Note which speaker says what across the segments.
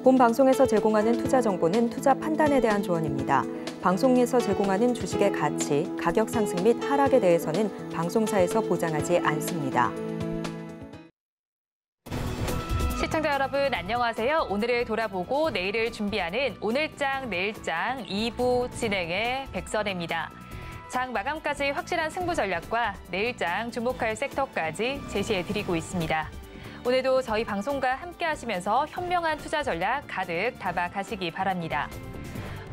Speaker 1: 본 방송에서 제공하는 투자 정보는 투자 판단에 대한 조언입니다. 방송에서 제공하는 주식의 가치, 가격 상승 및 하락에 대해서는 방송사에서 보장하지 않습니다.
Speaker 2: 시청자 여러분 안녕하세요. 오늘을 돌아보고 내일을 준비하는 오늘장 내일장 2부 진행의 백선혜입니다. 장 마감까지 확실한 승부 전략과 내일장 주목할 섹터까지 제시해드리고 있습니다. 오늘도 저희 방송과 함께 하시면서 현명한 투자 전략 가득 담아 가시기 바랍니다.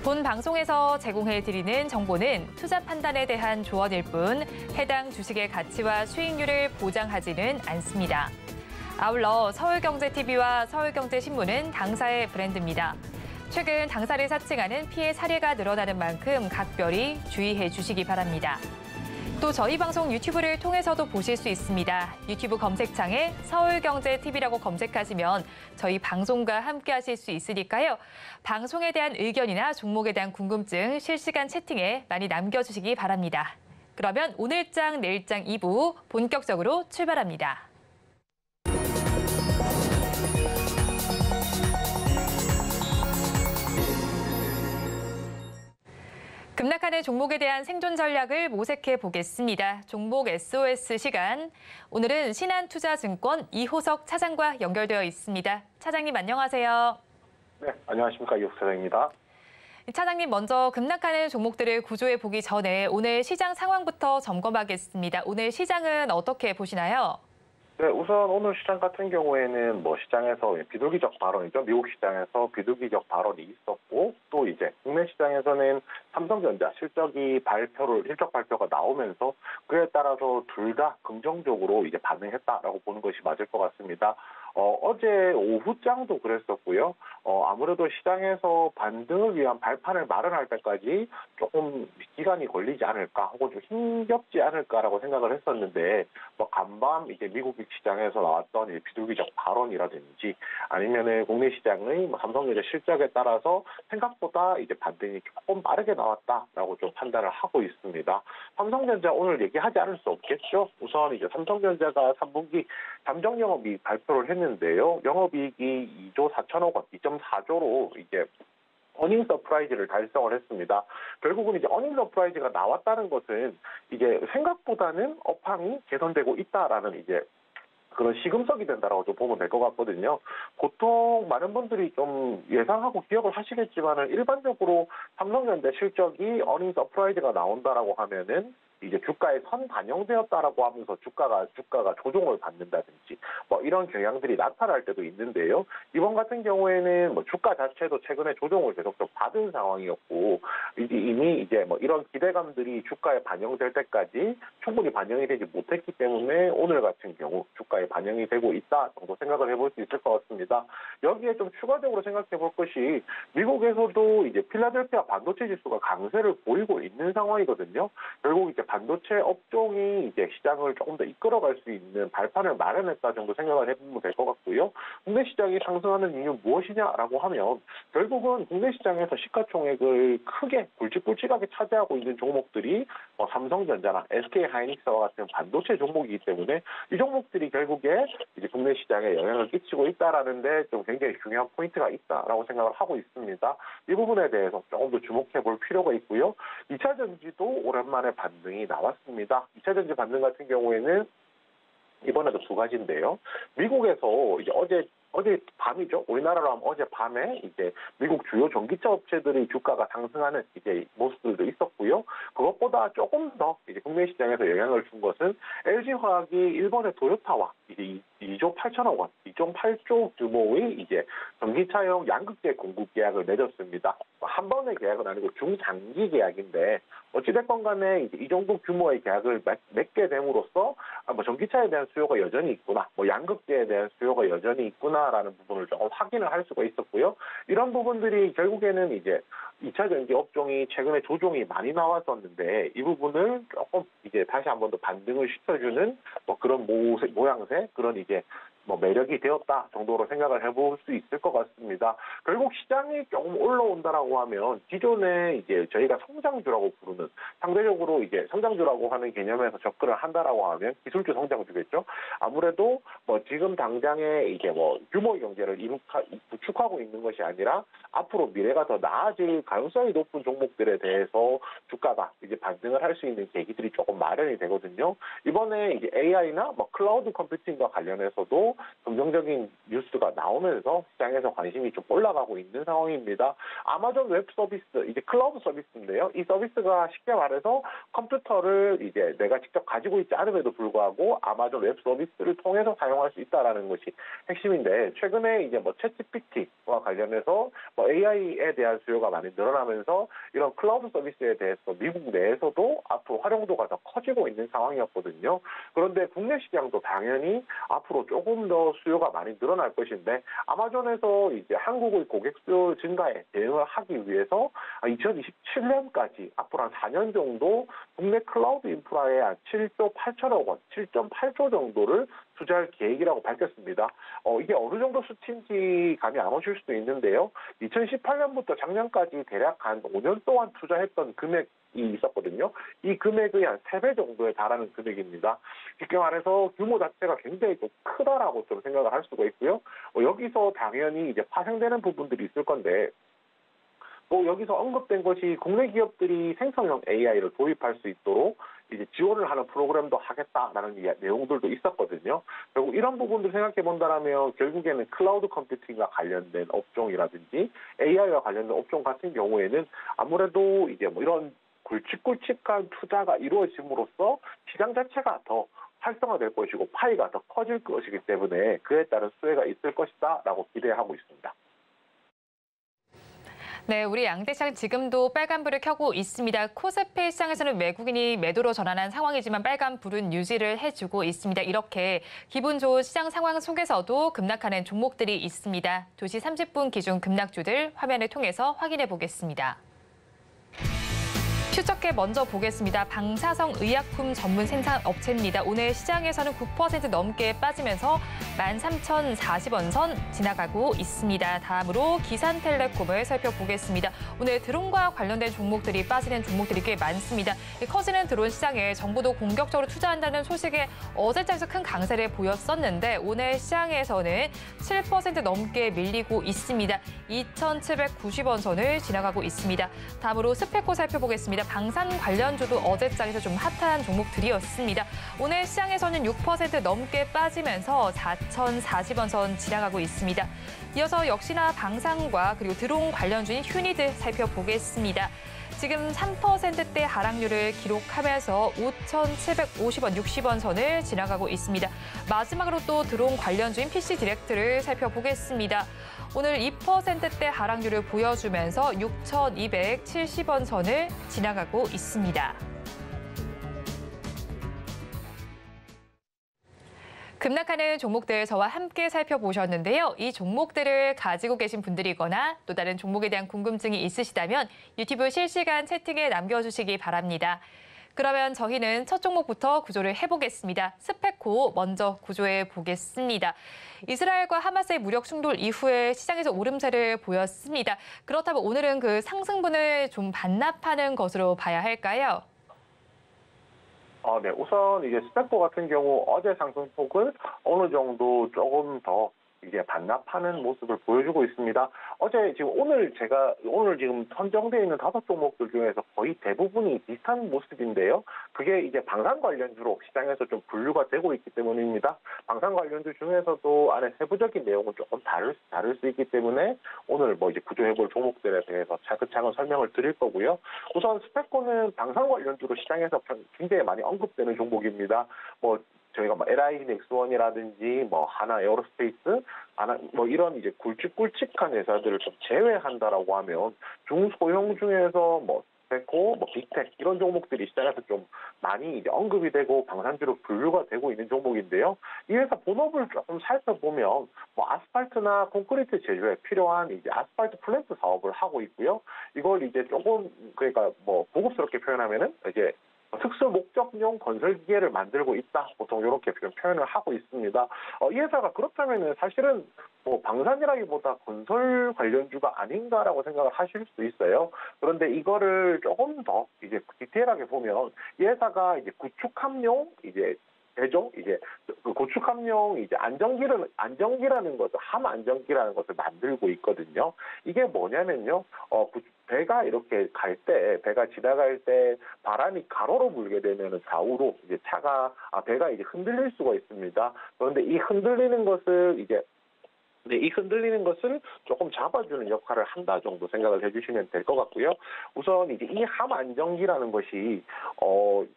Speaker 2: 본 방송에서 제공해드리는 정보는 투자 판단에 대한 조언일 뿐 해당 주식의 가치와 수익률을 보장하지는 않습니다. 아울러 서울경제TV와 서울경제신문은 당사의 브랜드입니다. 최근 당사를 사칭하는 피해 사례가 늘어나는 만큼 각별히 주의해 주시기 바랍니다. 또 저희 방송 유튜브를 통해서도 보실 수 있습니다. 유튜브 검색창에 서울경제TV라고 검색하시면 저희 방송과 함께 하실 수 있으니까요. 방송에 대한 의견이나 종목에 대한 궁금증 실시간 채팅에 많이 남겨주시기 바랍니다. 그러면 오늘장 내일장 2부 본격적으로 출발합니다. 급락하는 종목에 대한 생존 전략을 모색해 보겠습니다. 종목 SOS 시간. 오늘은 신한투자증권 이호석 차장과 연결되어 있습니다. 차장님 안녕하세요.
Speaker 3: 네, 안녕하십니까. 이호석 차장입니다.
Speaker 2: 차장님 먼저 급락하는 종목들을 구조해 보기 전에 오늘 시장 상황부터 점검하겠습니다. 오늘 시장은 어떻게 보시나요?
Speaker 3: 네, 우선 오늘 시장 같은 경우에는 시장에서 비둘기적 발언이죠. 미국 시장에서 비둘기적 발언이 있었고, 또 이제 국내 시장에서는 삼성전자 실적 발표가 나오면서 그에 따라서 둘 다 긍정적으로 이제 반응했다라고 보는 것이 맞을 것 같습니다. 어제 오후장도 그랬었고요. 아무래도 시장에서 반등을 위한 발판을 마련할 때까지 조금 기간이 걸리지 않을까, 혹은 좀 힘겹지 않을까라고 생각을 했었는데, 간밤 이제 미국 시장에서 나왔던 비둘기적 발언이라든지 아니면은 국내 시장의 삼성전자 실적에 따라서 생각보다 이제 반등이 조금 빠르게 나왔다라고 좀 판단을 하고 있습니다. 삼성전자 오늘 얘기하지 않을 수 없겠죠. 우선 이제 삼성전자가 3분기 잠정 영업이익 발표를 했는데요. 영업이익이 2조 4천억 원, 2.4조로 이제 어닝 서프라이즈를 달성을 했습니다. 결국은 이제 어닝 서프라이즈가 나왔다는 것은 이제 생각보다는 업황이 개선되고 있다라는 이제 그런 시금석이 된다라고 좀 보면 될 것 같거든요. 보통 많은 분들이 좀 예상하고 기억을 하시겠지만은 일반적으로 삼성전자 실적이 어닝 서프라이즈가 나온다라고 하면은 이제 주가에 선반영되었다라고 하면서 주가가 조정을 받는다든지 이런 경향들이 나타날 때도 있는데요. 이번 같은 경우에는 주가 자체도 최근에 조정을 계속 좀 받은 상황이었고 이미 이제 이런 기대감들이 주가에 반영될 때까지 충분히 반영이 되지 못했기 때문에 오늘 같은 경우 주가에 반영이 되고 있다 정도 생각을 해볼 수 있을 것 같습니다. 여기에 좀 추가적으로 생각해 볼 것이 미국에서도 이제 필라델피아 반도체 지수가 강세를 보이고 있는 상황이거든요. 결국 이제 반도체 업종이 이제 시장을 조금 더 이끌어갈 수 있는 발판을 마련했다 정도 생각을 해보면 될 것 같고요. 국내 시장이 상승하는 이유 무엇이냐라고 하면 결국은 국내 시장에서 시가총액을 크게 굵직굵직하게 차지하고 있는 종목들이 삼성전자나 SK하이닉스와 같은 반도체 종목이기 때문에 이 종목들이 결국에 이제 국내 시장에 영향을 끼치고 있다라는데 좀 굉장히 중요한 포인트가 있다라고 생각을 하고 있습니다. 이 부분에 대해서 조금 더 주목해 볼 필요가 있고요. 2차 전지도 오랜만에 반등이 나왔습니다. 2차 전지 반등 같은 경우에는 이번에도 두 가지인데요. 미국에서 이제 어제 밤이죠. 우리나라로 하면 어제 밤에 이제 미국 주요 전기차 업체들이 주가가 상승하는 이제 모습들도 있었고요. 그것보다 조금 더 이제 국내 시장에서 영향을 준 것은 LG화학이 일본의 도요타와 이제 2조 8천억 원, 2.8조 규모의 이제 전기차용 양극재 공급 계약을 맺었습니다. 한 번의 계약은 아니고 중장기 계약인데 어찌됐건 간에 이제 이 정도 규모의 계약을 맺게 됨으로써 전기차에 대한 수요가 여전히 있구나, 양극재에 대한 수요가 여전히 있구나라는 부분을 조금 확인을 할 수가 있었고요. 이런 부분들이 결국에는 이제 2차 전지 업종이 최근에 조정이 많이 나왔었는데 이 부분을 조금 이제 다시 한 번 더 반등을 시켜주는 그런 모양새, 그런 이제 뭐 매력이 되었다 정도로 생각을 해볼 수 있을 것 같습니다. 결국 시장이 조금 올라온다라고 하면 기존에 이제 저희가 성장주라고 부르는 상대적으로 이제 성장주라고 하는 개념에서 접근을 한다라고 하면 기술주 성장주겠죠. 아무래도 뭐 지금 당장에 이게 뭐 규모 경제를 구축하고 있는 것이 아니라 앞으로 미래가 더 나아질 가능성이 높은 종목들에 대해서 주가가 이제 반등을 할 수 있는 계기들이 조금 마련이 되거든요. 이번에 이제 AI나 뭐 클라우드 컴퓨팅과 관련해서도 긍정적인 뉴스가 나오면서 시장에서 관심이 좀 올라가고 있는 상황입니다. 아마존 웹 서비스, 이제 클라우드 서비스인데요. 이 서비스가 쉽게 말해서 컴퓨터를 이제 내가 직접 가지고 있지 않음에도 불구하고 아마존 웹 서비스를 통해서 사용할 수 있다라는 것이 핵심인데, 최근에 이제 뭐 챗GPT와 관련해서 뭐 AI에 대한 수요가 많이 늘어나면서 이런 클라우드 서비스에 대해서 미국 내에서도 앞으로 활용도가 더 커지고 있는 상황이었거든요. 그런데 국내 시장도 당연히 앞으로 조금 더 수요가 많이 늘어날 것인데, 아마존에서 이제 한국의 고객 수요 증가에 대응을 하기 위해서 2027년까지 앞으로 한 4년 정도 국내 클라우드 인프라에 한 7조 8천억 원, 7.8조 정도를 투자할 계획이라고 밝혔습니다. 이게 어느 정도 수치인지 감이 안 오실 수도 있는데요. 2018년부터 작년까지 대략 한 5년 동안 투자했던 금액이 있었거든요. 이 금액의 한 3배 정도에 달하는 금액입니다. 쉽게 말해서 규모 자체가 굉장히 좀 크다라고 좀 생각을 할 수가 있고요. 여기서 당연히 이제 파생되는 부분들이 있을 건데, 또 여기서 언급된 것이 국내 기업들이 생성형 AI를 도입할 수 있도록 이제 지원을 하는 프로그램도 하겠다라는 내용들도 있었거든요. 결국 이런 부분들 생각해 본다면 결국에는 클라우드 컴퓨팅과 관련된 업종이라든지 AI와 관련된 업종 같은 경우에는 아무래도 이제 뭐 이런 굵직굵직한 투자가 이루어짐으로써 시장 자체가 더 활성화될 것이고 파이가 더 커질 것이기 때문에 그에 따른 수혜가 있을 것이다라고 기대하고 있습니다.
Speaker 2: 네, 우리 양대시장 지금도 빨간불을 켜고 있습니다. 코스피 시장에서는 외국인이 매도로 전환한 상황이지만 빨간불은 유지를 해주고 있습니다. 이렇게 기분 좋은 시장 상황 속에서도 급락하는 종목들이 있습니다. 2시 30분 기준 급락주들 화면을 통해서 확인해 보겠습니다. 퓨처캡 먼저 보겠습니다. 방사성 의약품 전문 생산업체입니다. 오늘 시장에서는 9% 넘게 빠지면서 13,040원 선 지나가고 있습니다. 다음으로 기산텔레콤을 살펴보겠습니다. 오늘 드론과 관련된 종목들이 빠지는 종목들이 꽤 많습니다. 커지는 드론 시장에 정부도 공격적으로 투자한다는 소식에 어제장에서 큰 강세를 보였었는데 오늘 시장에서는 7% 넘게 밀리고 있습니다. 2,790원 선을 지나가고 있습니다. 다음으로 스페코 살펴보겠습니다. 방산 관련주도 어제장에서 좀 핫한 종목들이었습니다. 오늘 시장에서는 6% 넘게 빠지면서 4,040원 선 지나가고 있습니다. 이어서 역시나 방산과 그리고 드론 관련주인 휴니드 살펴보겠습니다. 지금 3%대 하락률을 기록하면서 5,750원, 60원 선을 지나가고 있습니다. 마지막으로 또 드론 관련주인 PC 디렉트를 살펴보겠습니다. 오늘 2%대 하락률을 보여주면서 6,270원 선을 지나가고 있습니다. 급락하는 종목들 저와 함께 살펴보셨는데요. 이 종목들을 가지고 계신 분들이거나 또 다른 종목에 대한 궁금증이 있으시다면 유튜브 실시간 채팅에 남겨주시기 바랍니다. 그러면 저희는 첫 종목부터 구조를 해보겠습니다. 스페코 먼저 구조해 보겠습니다. 이스라엘과 하마스의 무력 충돌 이후에 시장에서 오름세를 보였습니다. 그렇다면 오늘은 그 상승분을 좀 반납하는 것으로 봐야 할까요?
Speaker 3: 네. 우선 이제 스페코 같은 경우 어제 상승폭을 어느 정도 조금 더 이제 반납하는 모습을 보여주고 있습니다. 어제 지금 오늘 지금 선정되어 있는 5종목들 중에서 거의 대부분이 비슷한 모습인데요. 그게 이제 방산 관련주로 시장에서 좀 분류가 되고 있기 때문입니다. 방산 관련주 중에서도 안에 세부적인 내용은 조금 다를 수 있기 때문에 오늘 뭐 이제 구조해볼 종목들에 대해서 차근차근 설명을 드릴 거고요. 우선 스페코는 방산 관련주로 시장에서 굉장히 많이 언급되는 종목입니다. 저희가 LI 넥스원이라든지 하나 에어로스페이스, 이런 이제 굵직굵직한 회사들을 좀 제외한다라고 하면 중소형 중에서 스페코, 빅텍 이런 종목들이 시장에서 좀 많이 이제 언급이 되고 방산주로 분류가 되고 있는 종목인데요. 이 회사 본업을 조금 살펴보면 아스팔트나 콘크리트 제조에 필요한 이제 아스팔트 플랜트 사업을 하고 있고요. 이걸 이제 조금 고급스럽게 표현하면은 이제 특수 목적용 건설 기계를 만들고 있다. 보통 이렇게 표현을 하고 있습니다. 이 회사가 그렇다면은 사실은 뭐 방산이라기보다 건설 관련주가 아닌가라고 생각을 하실 수 있어요. 그런데 이거를 조금 더 이제 디테일하게 보면 이 회사가 이제 구축함용 이제 대종 이제 그 고축함용 이제 안정기라는 것을 함 안정기라는 것을 만들고 있거든요. 이게 뭐냐면요. 배가 이렇게 배가 지나갈 때 바람이 가로로 불게 되면 좌우로 이제 배가 이제 흔들릴 수가 있습니다. 그런데 이 흔들리는 것을 조금 잡아주는 역할을 한다 정도 생각을 해주시면 될 것 같고요. 우선 이제 이 함 안정기라는 것이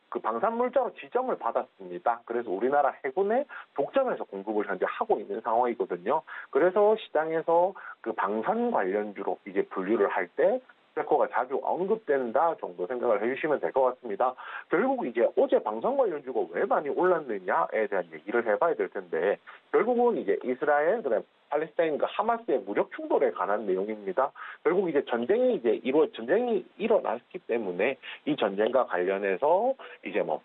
Speaker 3: 그 방산물자로 지정을 받았습니다. 그래서 우리나라 해군의 독점에서 공급을 현재 하고 있는 상황이거든요. 그래서 시장에서 그 방산 관련주로 이제 분류를 할 때 스페코가 자주 언급된다 정도 생각을 해주시면 될 것 같습니다. 결국 이제 어제 방산 관련주가 왜 많이 올랐느냐에 대한 얘기를 해봐야 될 텐데 결국은 이제 이스라엘 그다음 팔레스타인과 하마스의 무력 충돌에 관한 내용입니다. 결국 이제 전쟁이 일어났기 때문에 이 전쟁과 관련해서 이제 뭐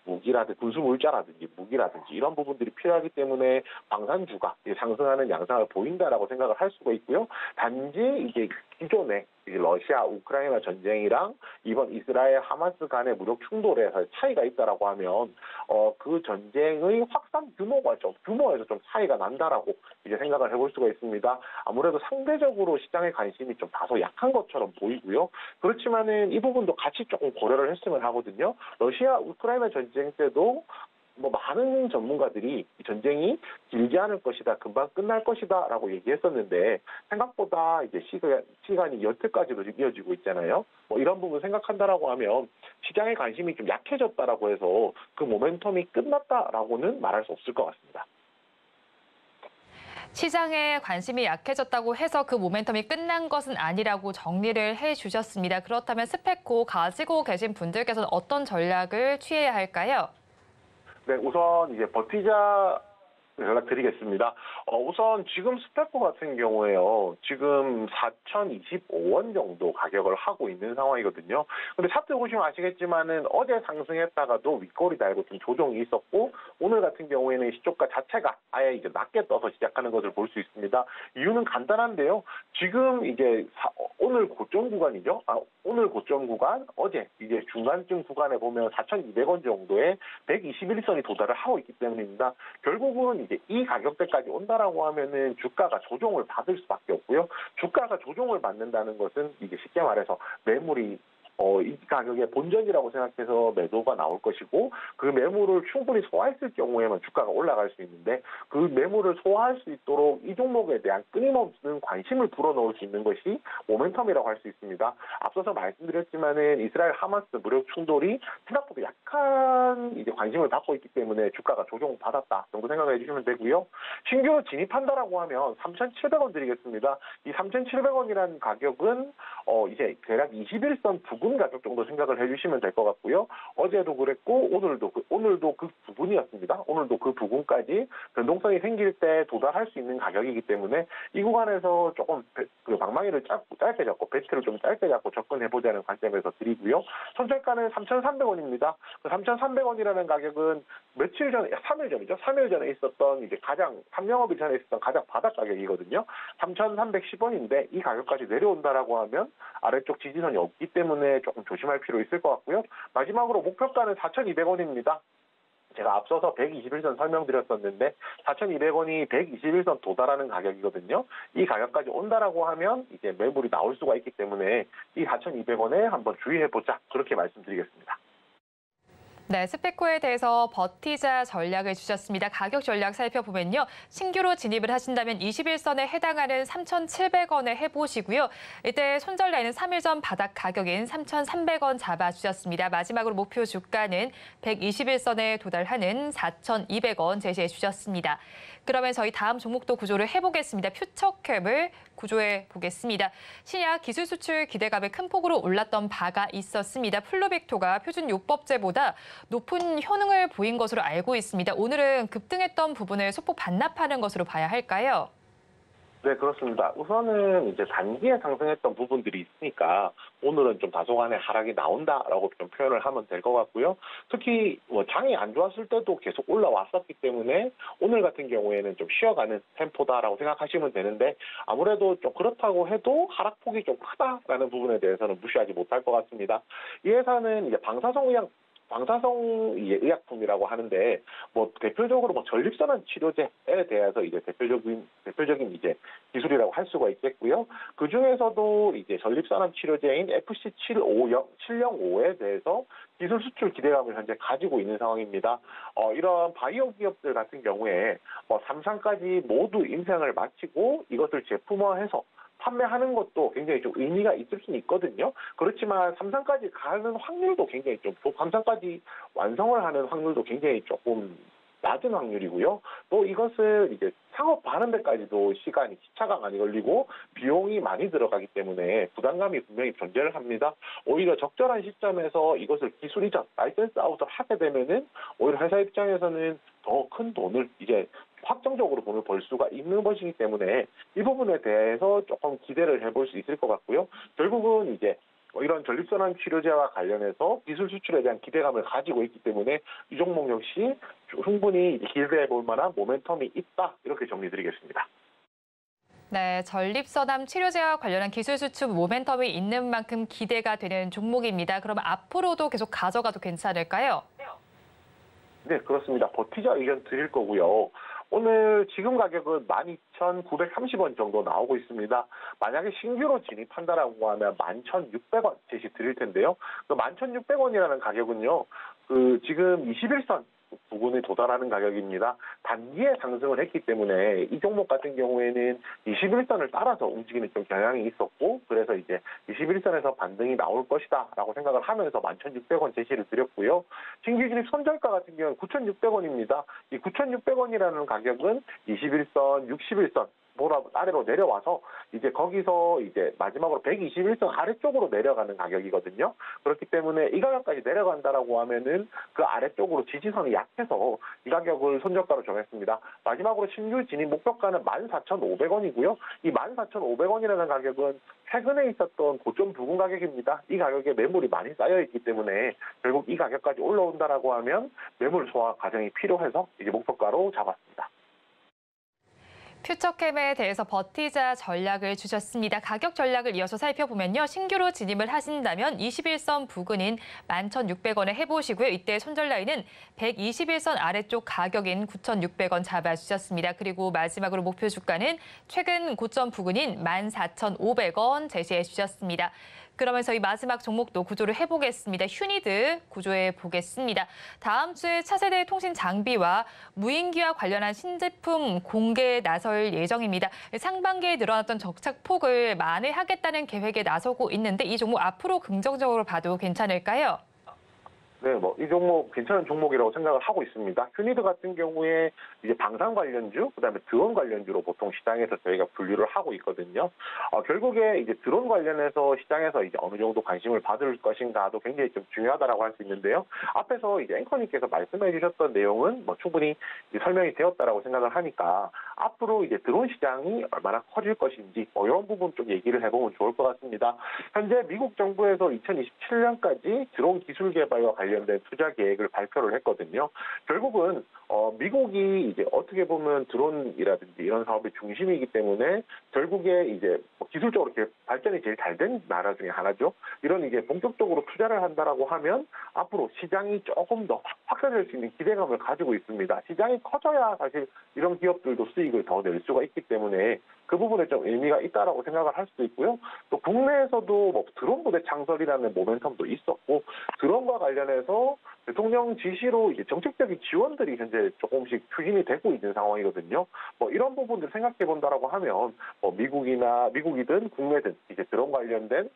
Speaker 3: 군수 물자라든지 무기라든지 이런 부분들이 필요하기 때문에 방산주가 상승하는 양상을 보인다라고 생각을 할 수가 있고요. 단지 이제 기존에 이제 러시아 우크라이나 전쟁이랑 이번 이스라엘 하마스 간의 무력 충돌에서 차이가 있다라고 하면 그 전쟁의 확산 규모에서 좀 차이가 난다라고 이제 생각을 해볼 수가 있습니다. 아무래도 상대적으로 시장의 관심이 좀 다소 약한 것처럼 보이고요. 그렇지만은 이 부분도 같이 조금 고려를 했으면 하거든요. 러시아 우크라이나 전쟁 때도 뭐 많은 전문가들이 이 전쟁이 길지 않을 것이다, 금방 끝날 것이다라고 얘기했었는데 생각보다 이제 시간이 여태까지도 이어지고 있잖아요. 뭐 이런 부분 생각한다라고 하면 시장의 관심이 좀 약해졌다라고 해서 그 모멘텀이 끝났다라고는 말할 수 없을 것 같습니다.
Speaker 2: 시장에 관심이 약해졌다고 해서 그 모멘텀이 끝난 것은 아니라고 정리를 해주셨습니다. 그렇다면 스페코 가지고 계신 분들께서는 어떤 전략을 취해야 할까요?
Speaker 3: 네, 우선 이제 버티자 연락드리겠습니다. 우선 지금 스페코 같은 경우에요. 지금 4,025원 정도 가격을 하고 있는 상황이거든요. 근데 차트 보시면 아시겠지만은 어제 상승했다가도 윗꼬리 달고 좀 조정이 있었고 오늘 같은 경우에는 시초가 자체가 아예 이제 낮게 떠서 시작하는 것을 볼 수 있습니다. 이유는 간단한데요. 지금 이제 오늘 고점 구간이죠. 오늘 고점 구간 어제 이제 중간쯤 구간에 보면 4,200원 정도의 121선이 도달을 하고 있기 때문입니다. 결국은 이제 이 가격대까지 온다라고 하면은 주가가 조정을 받을 수밖에 없고요. 주가가 조정을 받는다는 것은 이게 쉽게 말해서 매물이 이 가격의 본전이라고 생각해서 매도가 나올 것이고 그 매물을 충분히 소화했을 경우에만 주가가 올라갈 수 있는데 그 매물을 소화할 수 있도록 이 종목에 대한 끊임없는 관심을 불어넣을 수 있는 것이 모멘텀이라고 할 수 있습니다. 앞서서 말씀드렸지만은 이스라엘 하마스 무력 충돌이 생각보다 약한 이제 관심을 받고 있기 때문에 주가가 조정받았다 정도 생각해 주시면 되고요. 신규로 진입한다라고 하면 3,700원 드리겠습니다. 이 3,700원이라는 가격은 이제 대략 21선 부근 가격 정도 생각을 해주시면 될 것 같고요. 어제도 그랬고 오늘도 그 부분이었습니다. 오늘도 그 부분까지 변동성이 생길 때 도달할 수 있는 가격이기 때문에 이 구간에서 조금 그 방망이를 짧게 잡고 배트를 좀 짧게 잡고 접근해보자는 관점에서 드리고요. 선착가는 3,300원입니다. 그 3,300원이라는 가격은 며칠 전에 3일 전이죠. 3일 전에 있었던 이제 3영업일 전에 있었던 가장 바닥 가격이거든요. 3,310원인데 이 가격까지 내려온다라고 하면 아래쪽 지지선이 없기 때문에 조금 조심할 필요 있을 것 같고요. 마지막으로 목표가는 4,200원입니다. 제가 앞서서 121선 설명드렸었는데 4,200원이 121선 도달하는 가격이거든요. 이 가격까지 온다라고 하면 이제 매물이 나올 수가 있기 때문에 이 4,200원에 한번 주의해보자 그렇게 말씀드리겠습니다.
Speaker 2: 네, 스페코에 대해서 버티자 전략을 주셨습니다. 가격 전략 살펴보면요. 신규로 진입을 하신다면 21선에 해당하는 3,700원에 해보시고요. 이때 손절되는 3일 전 바닥 가격인 3,300원 잡아주셨습니다. 마지막으로 목표 주가는 121선에 도달하는 4,200원 제시해 주셨습니다. 그러면 저희 다음 종목도 구조를 해보겠습니다. 퓨처캡을 구조해 보겠습니다. 신약 기술 수출 기대감에 큰 폭으로 올랐던 바가 있었습니다. 플루빅토가 표준 요법제보다 높은 효능을 보인 것으로 알고 있습니다. 오늘은 급등했던 부분을 소폭 반납하는 것으로 봐야 할까요?
Speaker 3: 네, 그렇습니다. 우선은 이제 단기에 상승했던 부분들이 있으니까 오늘은 좀 다소간의 하락이 나온다라고 좀 표현을 하면 될 것 같고요. 특히 뭐 장이 안 좋았을 때도 계속 올라왔었기 때문에 오늘 같은 경우에는 좀 쉬어가는 템포다라고 생각하시면 되는데 아무래도 좀 그렇다고 해도 하락폭이 좀 크다라는 부분에 대해서는 무시하지 못할 것 같습니다. 이 회사는 이제 방사성 의약품이라고 하는데 뭐 대표적으로 뭐 전립선암 치료제에 대해서 이제 대표적인 이제 기술이라고 할 수가 있겠고요. 그 중에서도 이제 전립선암 치료제인 FC705에 대해서 기술 수출 기대감을 현재 가지고 있는 상황입니다. 이런 바이오 기업들 같은 경우에 뭐 3상까지 모두 인생을 마치고 이것을 제품화해서 판매하는 것도 굉장히 좀 의미가 있을 수는 있거든요. 그렇지만 3상까지 가는 확률도 굉장히 좀 3상까지 완성을 하는 확률도 굉장히 조금 낮은 확률이고요. 또 이것을 이제 상업하는 데까지도 시차가 많이 걸리고 비용이 많이 들어가기 때문에 부담감이 분명히 존재를 합니다. 오히려 적절한 시점에서 이것을 기술 이전, 라이센스 아웃을 하게 되면은 오히려 회사 입장에서는 더 큰 돈을 이제 확정적으로 돈을 벌 수가 있는 것이기 때문에 이 부분에 대해서 조금 기대를 해볼 수 있을 것 같고요. 결국은 이제 이런 전립선암 치료제와 관련해서 기술 수출에 대한 기대감을 가지고 있기 때문에 이 종목 역시 충분히 기대해 볼 만한 모멘텀이 있다. 이렇게 정리드리겠습니다.
Speaker 2: 네, 전립선암 치료제와 관련한 기술 수출 모멘텀이 있는 만큼 기대가 되는 종목입니다. 그러면 앞으로도 계속 가져가도 괜찮을까요?
Speaker 3: 네, 그렇습니다. 버티자 의견 드릴 거고요. 오늘 지금 가격은 12,930원 정도 나오고 있습니다. 만약에 신규로 진입한다라고 하면 11,600원 제시 드릴 텐데요. 그 11,600원이라는 가격은요. 지금 21선 부근에 도달하는 가격입니다. 단기에 상승을 했기 때문에 이 종목 같은 경우에는 21선을 따라서 움직이는 좀 경향이 있었고 그래서 이제 21선에서 반등이 나올 것이다라고 생각을 하면서 11,600원 제시를 드렸고요. 신규 진입 선정가 같은 경우는 9,600원입니다. 이 9,600원이라는 가격은 21선, 61선 아래로 내려와서 이제 거기서 이제 마지막으로 121선 아래쪽으로 내려가는 가격이거든요. 그렇기 때문에 이 가격까지 내려간다라고 하면은 그 아래쪽으로 지지선이 약해서 이 가격을 손절가로 정했습니다. 마지막으로 신규 진입 목표가는 14,500원이고요. 이 14,500원이라는 가격은 최근에 있었던 고점 부근 가격입니다. 이 가격에 매물이 많이 쌓여 있기 때문에 결국 이 가격까지 올라온다라고 하면 매물 소화 과정이 필요해서 이제 목표가로 잡았습니다.
Speaker 2: 퓨처캠에 대해서 버티자 전략을 주셨습니다. 가격 전략을 이어서 살펴보면요. 신규로 진입을 하신다면 21선 부근인 11,600원에 해보시고요. 이때 손절 라인은 121선 아래쪽 가격인 9,600원 잡아주셨습니다. 그리고 마지막으로 목표 주가는 최근 고점 부근인 14,500원 제시해 주셨습니다. 그러면서 이 마지막 종목도 구조를 해보겠습니다. 휴니드 구조해 보겠습니다. 다음 주에 차세대 통신 장비와 무인기와 관련한 신제품 공개에 나설 예정입니다. 상반기에 늘어났던 적착폭을 만회하겠다는 계획에 나서고 있는데 이 종목 앞으로 긍정적으로 봐도 괜찮을까요?
Speaker 3: 네, 이 종목 괜찮은 종목이라고 생각을 하고 있습니다. 휴니드 같은 경우에 이제 방산 관련주, 그다음에 드론 관련주로 보통 시장에서 저희가 분류를 하고 있거든요. 결국에 이제 드론 관련해서 시장에서 이제 어느 정도 관심을 받을 것인가도 굉장히 좀 중요하다라고 할 수 있는데요. 앞에서 이제 앵커님께서 말씀해 주셨던 내용은 충분히 설명이 되었다라고 생각을 하니까 앞으로 이제 드론 시장이 얼마나 커질 것인지 이런 부분 좀 얘기를 해보면 좋을 것 같습니다. 현재 미국 정부에서 2027년까지 드론 기술 개발과 관련된 투자 계획을 발표를 했거든요. 결국은 미국이 이제 어떻게 보면 드론이라든지 이런 사업의 중심이기 때문에 결국에 이제 기술적으로 이렇게 발전이 제일 잘 된 나라 중에 하나죠. 이런 이제 본격적으로 투자를 한다라고 하면 앞으로 시장이 조금 더 확산될 수 있는 기대감을 가지고 있습니다. 시장이 커져야 사실 이런 기업들도 수익을 더 낼 수가 있기 때문에 그 부분에 좀 의미가 있다라고 생각을 할 수도 있고요. 또 국내에서도 드론 부대 창설이라는 모멘텀도 있었고 드론과 관련해서 대통령 지시로 이제 정책적인 지원들이 현재 조금씩 추진이 되고 있는 상황이거든요. 이런 부분들 생각해 본다라고 하면 미국이든 국내든 이제 드론 관련된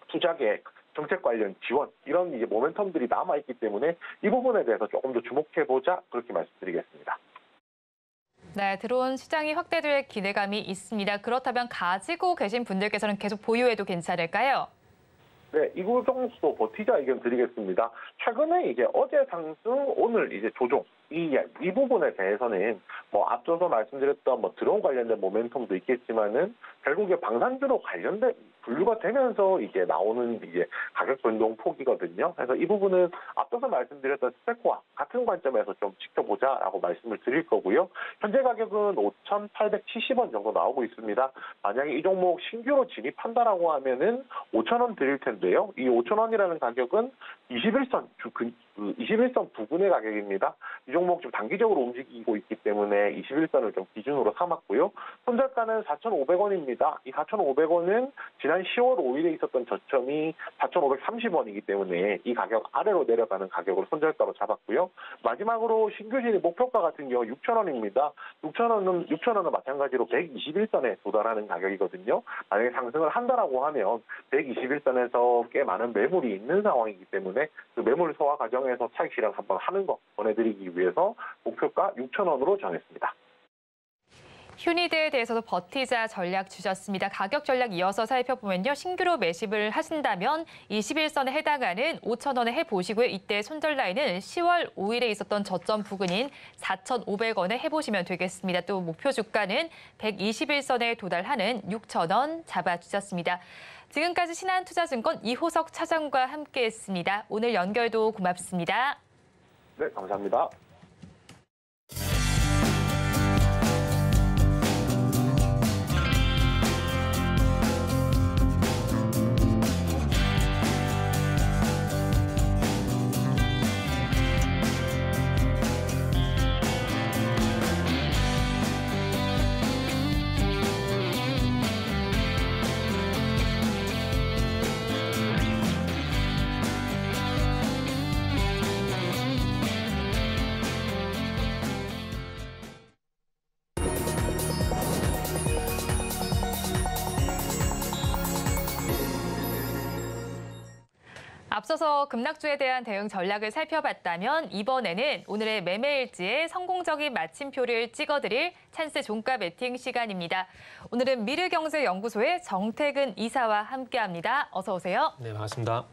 Speaker 3: 투자 계획, 정책 관련 지원 이런 이제 모멘텀들이 남아 있기 때문에 이 부분에 대해서 조금 더 주목해 보자 그렇게 말씀드리겠습니다.
Speaker 2: 네, 드론 시장이 확대될 기대감이 있습니다. 그렇다면 가지고 계신 분들께서는 계속 보유해도 괜찮을까요?
Speaker 3: 네, 이구 종목도 버티자 의견 드리겠습니다. 최근에 이제 어제 상승, 오늘 이제 조정 이 부분에 대해서는 뭐 앞서서 말씀드렸던 뭐 드론 관련된 모멘텀도 있겠지만은 결국에 방산주로 관련된 분류가 되면서 이게 나오는 이제 가격 변동 폭이거든요. 그래서 이 부분은 앞서서 말씀드렸던 스펙과 같은 관점에서 좀 지켜보자라고 말씀을 드릴 거고요. 현재 가격은 5,870원 정도 나오고 있습니다. 만약에 이 종목 신규로 진입한다라고 하면은 5,000원 드릴 텐데요. 이 5,000원이라는 가격은 21선 부근의 가격입니다. 이 종목 좀 단기적으로 움직이고 있기 때문에 21선을 좀 기준으로 삼았고요. 손절가는 4,500원입니다. 이 4,500원은 지난 10월 5일에 있었던 저점이 4,530원이기 때문에 이 가격 아래로 내려가는 가격으로 손절가로 잡았고요. 마지막으로 신규 진입 목표가 같은 경우 6,000원입니다. 6,000원은 마찬가지로 121선에 도달하는 가격이거든요. 만약에 상승을 한다라고 하면 121선에서 꽤 많은 매물이 있는 상황이기 때문에 그 매물 소화 과정에서 차익 실현 한번 하는 거 보내드리기 위해서 목표가 6,000원으로 정했습니다.
Speaker 2: 휴니드에 대해서도 버티자 전략 주셨습니다. 가격 전략 이어서 살펴보면요. 신규로 매집을 하신다면 21선에 해당하는 5,000원에 해보시고요. 이때 손절 라인은 10월 5일에 있었던 저점 부근인 4,500원에 해보시면 되겠습니다. 또 목표 주가는 121선에 도달하는 6,000원 잡아주셨습니다. 지금까지 신한투자증권 이호석 차장과 함께했습니다. 오늘 연결도 고맙습니다.
Speaker 3: 네, 감사합니다.
Speaker 2: 앞서서 급락주에 대한 대응 전략을 살펴봤다면 이번에는 오늘의 매매일지에 성공적인 마침표를 찍어드릴 찬스 종가 매팅 시간입니다. 오늘은 미르경제연구소의 정태근 이사와 함께합니다. 어서 오세요.
Speaker 4: 네, 반갑습니다.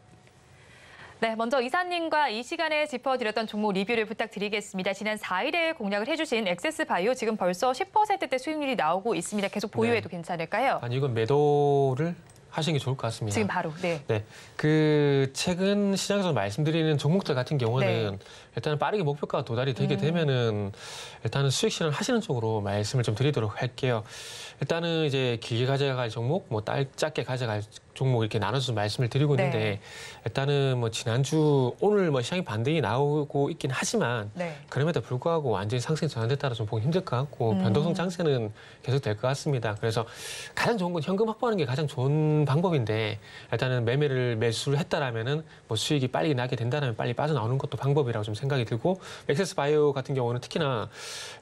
Speaker 2: 네, 먼저 이사님과 이 시간에 짚어드렸던 종목 리뷰를 부탁드리겠습니다. 지난 4일에 공략을 해주신 엑세스바이오 지금 벌써 10%대 수익률이 나오고 있습니다. 계속 보유해도 괜찮을까요?
Speaker 4: 아니, 이건 매도를 하시는 게 좋을 것 같습니다.
Speaker 2: 지금 바로, 네.
Speaker 4: 네, 그 최근 시장에서 말씀드리는 종목들 같은 경우는 일단 빠르게 목표가가 도달이 되게 되면은 일단은 수익 실현 하시는 쪽으로 말씀을 좀 드리도록 할게요. 일단은 이제 길게 가져갈 종목, 뭐 짧게 가져갈 종목 이렇게 나눠서 말씀을 드리고 있는데 일단은 뭐 지난주 오늘 뭐 시장이 반등이 나오고 있긴 하지만 그럼에도 불구하고 완전히 상승 전환에 따라 좀 보기 힘들 것 같고 변동성 장세는 계속 될 것 같습니다. 그래서 가장 좋은 건 현금 확보하는 게 가장 좋은 방법인데 일단은 매수를 했다라면은 뭐 수익이 빨리 나게 된다면 빨리 빠져나오는 것도 방법이라고 좀 생각이 들고 엑세스바이오 같은 경우는 특히나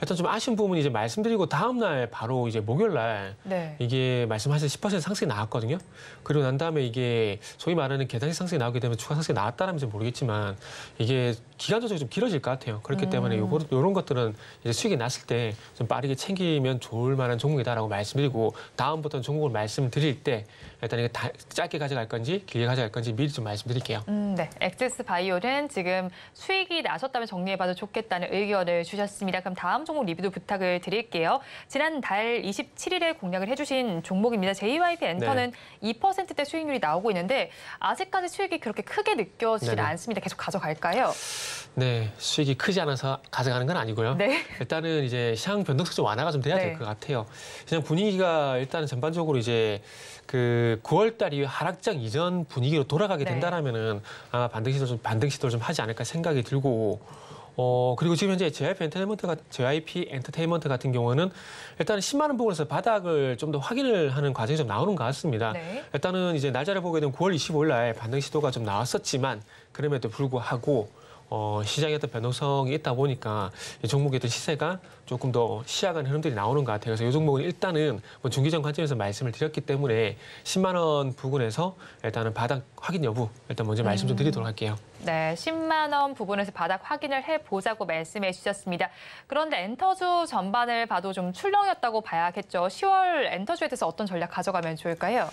Speaker 4: 일단 좀 아쉬운 부분이 이제 말씀드리고 다음 날 바로 이제 목요일 날 이게 말씀하신 10% 상승이 나왔거든요. 그리고 난 다음에 이게 소위 말하는 계단식 상승이 나오게 되면 추가 상승이 나왔다라면 모르겠지만 이게 기간적으로 좀 길어질 것 같아요. 그렇기 때문에 이런 것들은 이제 수익이 났을 때 좀 빠르게 챙기면 좋을 만한 종목이다라고 말씀드리고 다음부터는 종목을 말씀드릴 때 일단 이게 짧게 가져갈 건지 길게 가져갈 건지 미리 좀 말씀드릴게요.
Speaker 2: 네, 엑세스바이오는 지금 수익이 나셨다면 정리해봐도 좋겠다는 의견을 주셨습니다. 그럼 다음 종목 리뷰도 부탁을 드릴게요. 지난달 27일에 공략을 해주신 종목입니다. JYP 엔터는 2%대 수익률이 나오고 있는데 아직까지 수익이 그렇게 크게 느껴지지 않습니다. 계속 가져갈까요?
Speaker 4: 네, 수익이 크지 않아서 가져가는 건 아니고요. 일단은 이제 시장 변동성 좀 완화가 좀 돼야 될 것 같아요. 시장 분위기가 일단은 전반적으로 이제 그 9월 달 이후 하락장 이전 분위기로 돌아가게 된다라면은 아마 반등 시도를 좀 하지 않을까 생각이 들고 그리고 지금 현재 JYP 엔터테인먼트 같은 경우는 일단은 10만 원 부분에서 바닥을 좀 더 확인을 하는 과정이 좀 나오는 것 같습니다. 일단은 이제 날짜를 보게 되면 9월 25일 날 반등 시도가 좀 나왔었지만 그럼에도 불구하고 시장에 어떤 변동성이 있다 보니까 이 종목의 어떤 시세가 조금 더 시약한 흐름들이 나오는 것 같아요. 그래서 이 종목은 일단은 뭐 중기적 관점에서 말씀을 드렸기 때문에 10만 원 부근에서 일단은 바닥 확인 여부 일단 먼저 말씀 좀 드리도록 할게요.
Speaker 2: 네, 10만 원 부분에서 바닥 확인을 해보자고 말씀해 주셨습니다. 그런데 엔터주 전반을 봐도 좀 출렁였다고 봐야겠죠. 10월 엔터주에 대해서 어떤 전략 가져가면 좋을까요?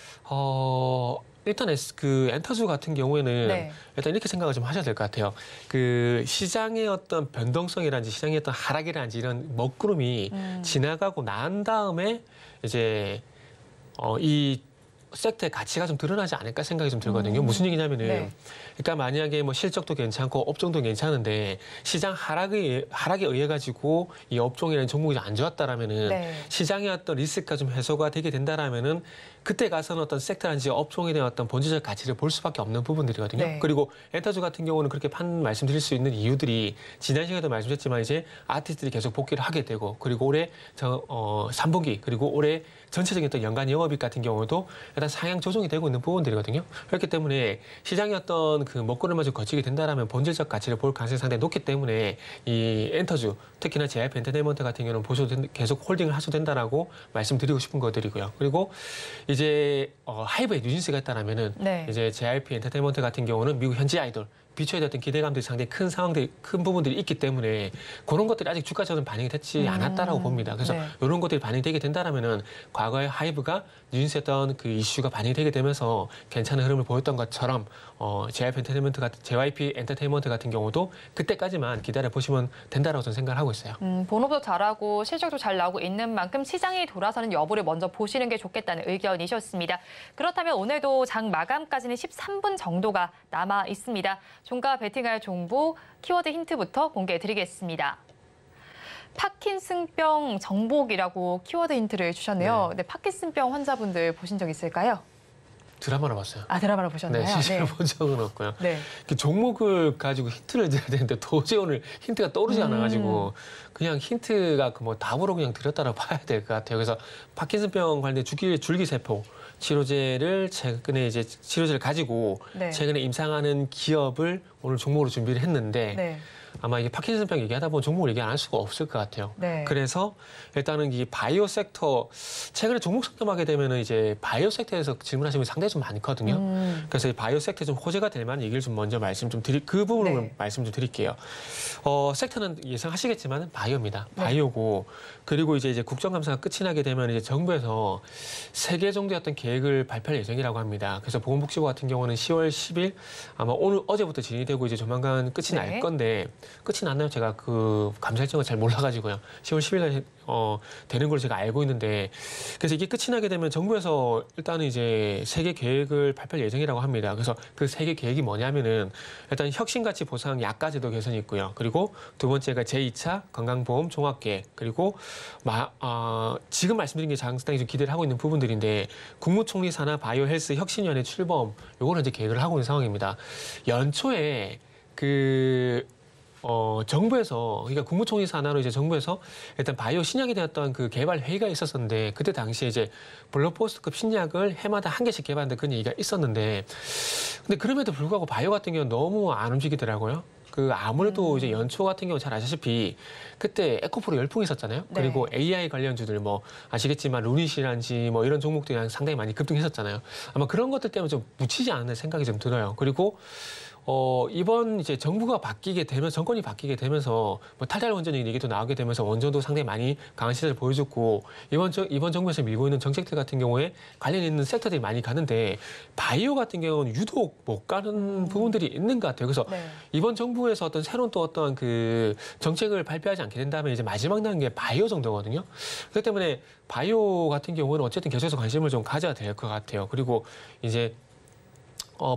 Speaker 4: 일단 그 엔터주 같은 경우에는
Speaker 2: 네.
Speaker 4: 일단 이렇게 생각을 좀 하셔야 될 것 같아요. 그 시장의 어떤 변동성이라든지 시장의 어떤 하락이라든지 이런 먹구름이 지나가고 난 다음에 이제 이 섹터의 가치가 좀 드러나지 않을까 생각이 좀 들거든요. 무슨 얘기냐면은,
Speaker 2: 네.
Speaker 4: 그러니까 만약에 뭐 실적도 괜찮고 업종도 괜찮은데 시장 하락에 의해 가지고 이 업종이라는 종목이 안 좋았다라면은
Speaker 2: 네.
Speaker 4: 시장의 어떤 리스크가 좀 해소가 되게 된다라면은 그때 가서는 어떤 섹터라든지 업종에 대한 어떤 본질적 가치를 볼 수밖에 없는 부분들이거든요.
Speaker 2: 네.
Speaker 4: 그리고 엔터주 같은 경우는 그렇게 말씀드릴 수 있는 이유들이 지난 시간에도 말씀드렸지만 이제 아티스트들이 계속 복귀를 하게 되고 그리고 올해 3분기 그리고 올해 전체적인 어떤 연간 영업이익 같은 경우도 일단 상향 조정이 되고 있는 부분들이거든요. 그렇기 때문에 시장의 어떤 그 먹구름을 좀 거치게 된다라면 본질적 가치를 볼 가능성이 상당히 높기 때문에 이 엔터주 특히나 JYP 엔터테인먼트 같은 경우는 계속 홀딩을 하셔도 된다라고 말씀드리고 싶은 것들이고요. 그리고 이제 하이브의 뉴진스가 있다라면은
Speaker 2: 네.
Speaker 4: 이제 JYP 엔터테인먼트 같은 경우는 미국 현지 아이돌 비춰야 됐던 기대감들이 상당히 큰 부분들이 있기 때문에 그런 것들이 아직 주가적으로 반영이 되지 않았다라고 봅니다. 그래서
Speaker 2: 네.
Speaker 4: 이런 것들이 반영되게 된다라면은 과거에 하이브가 뉴진스였던 그 이슈가 반영이 되게 되면서 괜찮은 흐름을 보였던 것처럼 JYP 엔터테인먼트 같은 경우도 그때까지만 기다려 보시면 된다라고 저는 생각을 하고 있어요.
Speaker 2: 본업도 잘하고 실적도 잘 나오고 있는 만큼 시장이 돌아서는 여부를 먼저 보시는 게 좋겠다는 의견이셨습니다. 그렇다면 오늘도 장 마감까지는 13분 정도가 남아 있습니다. 종가 베팅할 정보 키워드 힌트부터 공개해드리겠습니다. 파킨슨병 정복이라고 키워드 힌트를 주셨네요. 네, 파킨슨병 환자분들 보신 적 있을까요?
Speaker 4: 드라마로 봤어요.
Speaker 2: 아, 드라마로 보셨나요?
Speaker 4: 네, 실제로 본 적은 없고요.
Speaker 2: 네.
Speaker 4: 그 종목을 가지고 힌트를 드려야 되는데 도저히 오늘 힌트가 떠오르지 않아가지고 그냥 힌트가 그 뭐 답으로 그냥 드렸다라고 봐야 될 것 같아요. 그래서 파킨슨병 관련된 줄기세포 치료제를 최근에 이제 치료제를 가지고
Speaker 2: 네.
Speaker 4: 최근에 임상하는 기업을 오늘 종목으로 준비를 했는데
Speaker 2: 네.
Speaker 4: 아마 이게 파킨슨병 얘기하다 보면 종목을 얘기 안 할 수가 없을 것 같아요.
Speaker 2: 네.
Speaker 4: 그래서 일단은 이 바이오 섹터 최근에 종목 상담하게 되면은 이제 바이오 섹터에서 질문하시는 분이 상당히 좀 많거든요. 그래서 이 바이오 섹터에 좀 호재가 될 만한 얘기를 좀 먼저 그 부분을
Speaker 2: 네.
Speaker 4: 말씀 좀 드릴게요. 섹터는 예상하시겠지만 바이오입니다.
Speaker 2: 네.
Speaker 4: 바이오고 그리고 이제 국정감사가 끝이 나게 되면 이제 정부에서 3개 정도의 어떤 계획을 발표할 예정이라고 합니다. 그래서 보건복지부 같은 경우는 10월 10일 아마 어제부터 진행이 되고 이제 조만간 끝이
Speaker 2: 네.
Speaker 4: 날 건데 끝이 났나요? 제가 그 감사 일정을 잘 몰라가지고요. 10월 10일 날 되는 걸 제가 알고 있는데 그래서 이게 끝이 나게 되면 정부에서 일단은 이제 3개 계획을 발표할 예정이라고 합니다. 그래서 그 3개 계획이 뭐냐면은 일단 혁신가치 보상 약가제도 개선이 있고요. 그리고 두 번째가 제2차 건강보험 종합계획 그리고 지금 말씀드린 게 상당히 좀 기대를 하고 있는 부분들인데 국무총리 산하 바이오 헬스 혁신위원회 출범 요거는 이제 계획을 하고 있는 상황입니다. 연초에 정부에서, 그러니까 국무총리 산하로 이제 정부에서 일단 바이오 신약에 대한 어떤 그 개발 회의가 있었었는데 그때 당시에 이제 블록버스터급 신약을 해마다 한 개씩 개발한다 그런 얘기가 있었는데 근데 그럼에도 불구하고 바이오 같은 경우는 너무 안 움직이더라고요. 아무래도 이제 연초 같은 경우 잘 아시다시피 그때 에코프로 열풍이 있었잖아요.
Speaker 2: 네.
Speaker 4: 그리고 AI 관련주들 뭐 아시겠지만 루닛이란지 뭐 이런 종목들이 상당히 많이 급등했었잖아요. 아마 그런 것들 때문에 좀 묻히지 않는 생각이 좀 들어요. 그리고 이번 이제 정부가 바뀌게 되면서 정권이 바뀌게 되면서 뭐 탈달 원전 얘기도 나오게 되면서 원전도 상당히 많이 강한 시세를 보여줬고 이번 정부에서 밀고 있는 정책들 같은 경우에 관련 있는 섹터들이 많이 가는데 바이오 같은 경우는 유독 못 가는 부분들이 있는 것 같아요. 그래서
Speaker 2: 네.
Speaker 4: 이번 정부에서 어떤 새로운 또 어떤 그 정책을 발표하지 않게 된다면 이제 마지막 남은 게 바이오 정도거든요. 그렇기 때문에 바이오 같은 경우는 어쨌든 계속해서 관심을 좀 가져야 될 것 같아요. 그리고 이제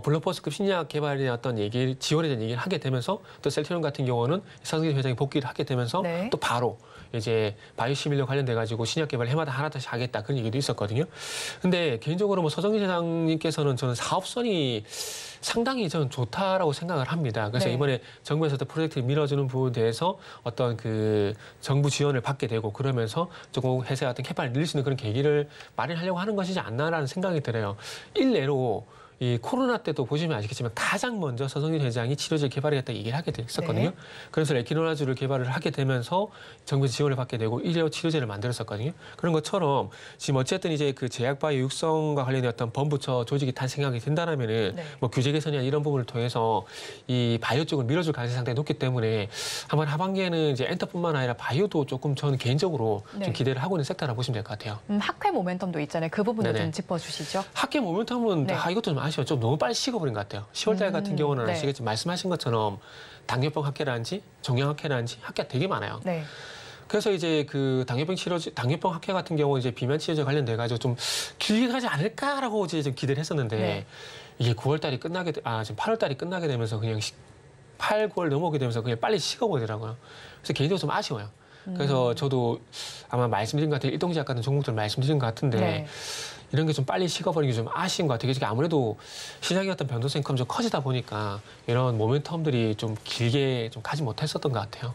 Speaker 4: 블록버스터급 신약 개발의 어떤 지원에 대한 얘기를 하게 되면서 또 셀트리온 같은 경우는 이상승기 회장이 복귀를 하게 되면서
Speaker 2: 네.
Speaker 4: 또 바로 이제 바이오시밀러 관련돼 가지고 신약 개발 해마다 하나 다시 하겠다 그런 얘기도 있었거든요. 근데 개인적으로 뭐 서정진 회장님께서는 저는 사업선이 상당히 저는 좋다라고 생각을 합니다. 그래서
Speaker 2: 네.
Speaker 4: 이번에 정부에서도 프로젝트를 밀어주는 부분에 대해서 어떤 그 정부 지원을 받게 되고 그러면서 조금 회사의 어떤 개발을 늘릴 수 있는 그런 계기를 마련하려고 하는 것이지 않나라는 생각이 들어요. 일례로 이 코로나 때도 보시면 아시겠지만 가장 먼저 서성균 회장이 치료제 개발하겠다 얘기를 하게 됐었거든요.
Speaker 2: 네.
Speaker 4: 그래서 레키노라주를 개발을 하게 되면서 정부에서 지원을 받게 되고医療 치료제를 만들었었거든요. 그런 것처럼 지금 어쨌든 이제 그 제약바이오 육성과 관련된 어떤 범부처 조직이 탄생하게 된다라면은
Speaker 2: 네.
Speaker 4: 뭐 규제 개선이나 이런 부분을 통해서 이 바이오 쪽을 밀어줄 가능성이 상당히 높기 때문에 아마 하반기에는 이제 엔터뿐만 아니라 바이오도 조금 저는 개인적으로
Speaker 2: 네.
Speaker 4: 좀 기대를 하고 있는 섹터라 보시면 될 것 같아요.
Speaker 2: 학회 모멘텀도 있잖아요. 그 부분도
Speaker 4: 네네.
Speaker 2: 좀 짚어주시죠.
Speaker 4: 학계 모멘텀은
Speaker 2: 네.
Speaker 4: 이것도 좀 아쉬워요. 좀 너무 빨리 식어버린 것 같아요. 10월달 같은 경우는
Speaker 2: 네.
Speaker 4: 아시겠지만 말씀하신 것처럼 당뇨병 학회라든지 종양 학회라든지 학회가 되게 많아요.
Speaker 2: 네.
Speaker 4: 그래서 이제 그 당뇨병 학회 같은 경우 이제 비만 치료제 관련돼 가지고 좀 길게 가지 않을까라고 이제 좀 기대를 했었는데
Speaker 2: 네.
Speaker 4: 이게 9월달이 끝나게 지금 8월달이 끝나게 되면서 그냥 8, 9월 넘어오게 되면서 그냥 빨리 식어버리더라고요. 그래서 개인적으로 좀 아쉬워요. 그래서 저도 아마 말씀드린 것 같아요. 일동제약 같은 종목들 말씀드린 것 같은데
Speaker 2: 네.
Speaker 4: 이런 게 좀 빨리 식어버리는 게 좀 아쉬운 것 같아요. 이게 아무래도 시장의 어떤 변동성이 좀 커지다 보니까 이런 모멘텀들이 좀 길게 좀 가지 못했었던 것 같아요.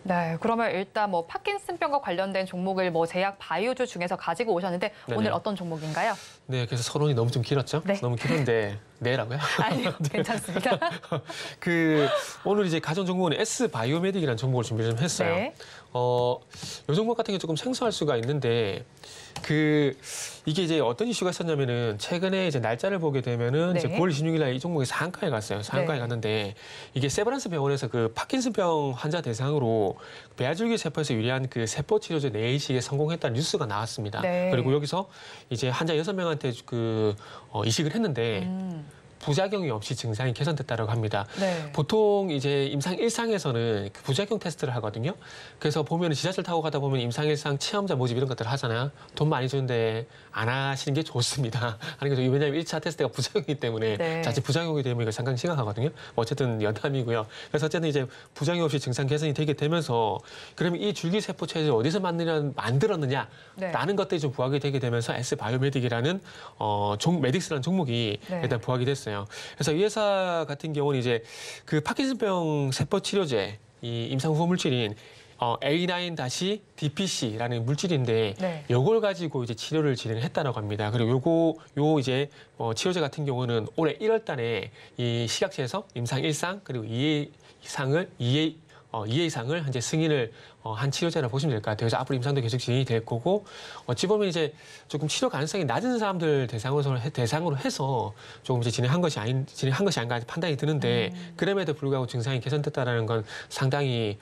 Speaker 2: 네, 그러면 일단 뭐 파킨슨병과 관련된 종목을 뭐 제약 바이오주 중에서 가지고 오셨는데
Speaker 4: 네네.
Speaker 2: 오늘 어떤 종목인가요?
Speaker 4: 네, 그래서 서론이 너무 좀 길었죠?
Speaker 2: 네.
Speaker 4: 너무 길었는데 네라고요?
Speaker 2: 아니요, 괜찮습니다.
Speaker 4: 오늘 이제 가전 종목은 S 바이오메딕이라는 종목을 준비를 좀 했어요.
Speaker 2: 네.
Speaker 4: 이 종목 같은 게 조금 생소할 수가 있는데 이게 이제 어떤 이슈가 있었냐면은 최근에 이제 날짜를 보게 되면은
Speaker 2: 네.
Speaker 4: 이제 9월 26일 날 이 종목이 상한가에 갔어요. 상한가에
Speaker 2: 네.
Speaker 4: 갔는데 이게 세브란스 병원에서 그 파킨슨병 환자 대상으로 배아줄기 세포에서 유래한 그 세포 치료제 내이식에 성공했다는 뉴스가 나왔습니다.
Speaker 2: 네.
Speaker 4: 그리고 여기서 이제 환자 6명한테 이식을 했는데 부작용이 없이 증상이 개선됐다고 합니다.
Speaker 2: 네.
Speaker 4: 보통 이제 임상 1상에서는 그 부작용 테스트를 하거든요. 그래서 보면 지하철 타고 가다 보면 임상 1상 체험자 모집 이런 것들을 하잖아요. 돈 많이 주는데 안 하시는 게 좋습니다. 하는 게 왜냐하면 1차 테스트가 부작용이기 때문에
Speaker 2: 네.
Speaker 4: 자칫 부작용이 되면 이거 상당히 심각하거든요. 어쨌든 여담이고요. 그래서 어쨌든 이제 부작용 없이 증상 개선이 되게 되면서 그러면 이 줄기세포 체제를 어디서 만들었느냐라는
Speaker 2: 네.
Speaker 4: 것들이 좀 부각이 되게 되면서 S바이오메딕이라는 메딕스라는 종목이
Speaker 2: 네.
Speaker 4: 일단 부각이 됐어요. 그래서 이 회사 같은 경우는 이제 그 파킨슨병 세포 치료제 이 임상 후보 물질인 A9-DPC라는 물질인데
Speaker 2: 네.
Speaker 4: 요걸 가지고 이제 치료를 진행했다라고 합니다. 그리고 요 이제 치료제 같은 경우는 올해 1월 달에 이 식약처에서 임상 1상 그리고 2회 이상을 현재 승인을 한 치료제라 보시면 될 것 같아요. 그래서 앞으로 임상도 계속 진행이 될 거고 어찌 보면 이제 조금 치료 가능성이 낮은 사람들 대상으로 해서 조금 이제 진행한 것이 아닌가 판단이 드는데 그럼에도 불구하고 증상이 개선됐다라는 건 상당히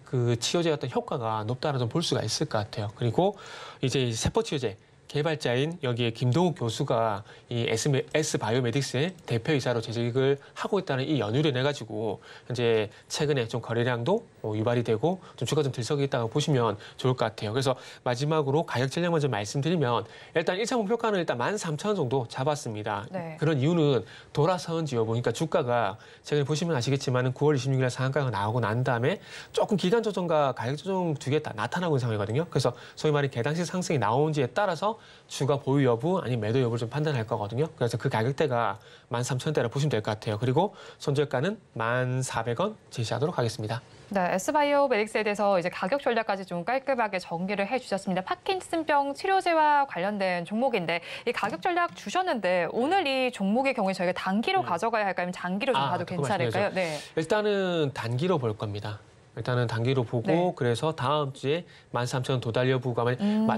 Speaker 4: 그 치료제 어떤 효과가 높다라는 좀 볼 수가 있을 것 같아요. 그리고 이제 이 세포 치료제 개발자인 여기에 김동욱 교수가 이 S바이오메딕스의 대표이사로 재직을 하고 있다는 이 연유를 인해 가지고 현재 최근에 좀 거래량도 유발이 되고 좀 주가 좀 들썩이 있다고 보시면 좋을 것 같아요. 그래서 마지막으로 가격 전략 먼저 말씀드리면 일단 1차 목표가는 일단 13,000원 정도 잡았습니다.
Speaker 2: 네.
Speaker 4: 그런 이유는 돌아서는지 여부니까 주가가 최근에 보시면 아시겠지만 9월 26일 날 상한가가 나오고 난 다음에 조금 기간 조정과 가격 조정 두 개 다 나타나고 있는 상황이거든요. 그래서 소위 말해 계단식 상승이 나오는지에 따라서 주가 보유 여부 아니면 매도 여부를 좀 판단할 거거든요. 그래서 그 가격대가 13,000원대라 보시면 될 것 같아요. 그리고 손절가는 1,400원 제시하도록 하겠습니다.
Speaker 2: 네, S바이오메딕스에 대해서 이제 가격 전략까지 좀 깔끔하게 정리를 해주셨습니다. 파킨슨병 치료제와 관련된 종목인데 이 가격 전략 주셨는데 오늘 이 종목의 경우에 저희가 단기로 가져가야 할까요? 아니면 장기로 좀 봐도
Speaker 4: 그거
Speaker 2: 괜찮을까요?
Speaker 4: 말씀하셔야죠.
Speaker 2: 네.
Speaker 4: 일단은 단기로 볼 겁니다. 일단은 단기로 보고
Speaker 2: 네.
Speaker 4: 그래서 다음 주에 13,000원 도달 여부가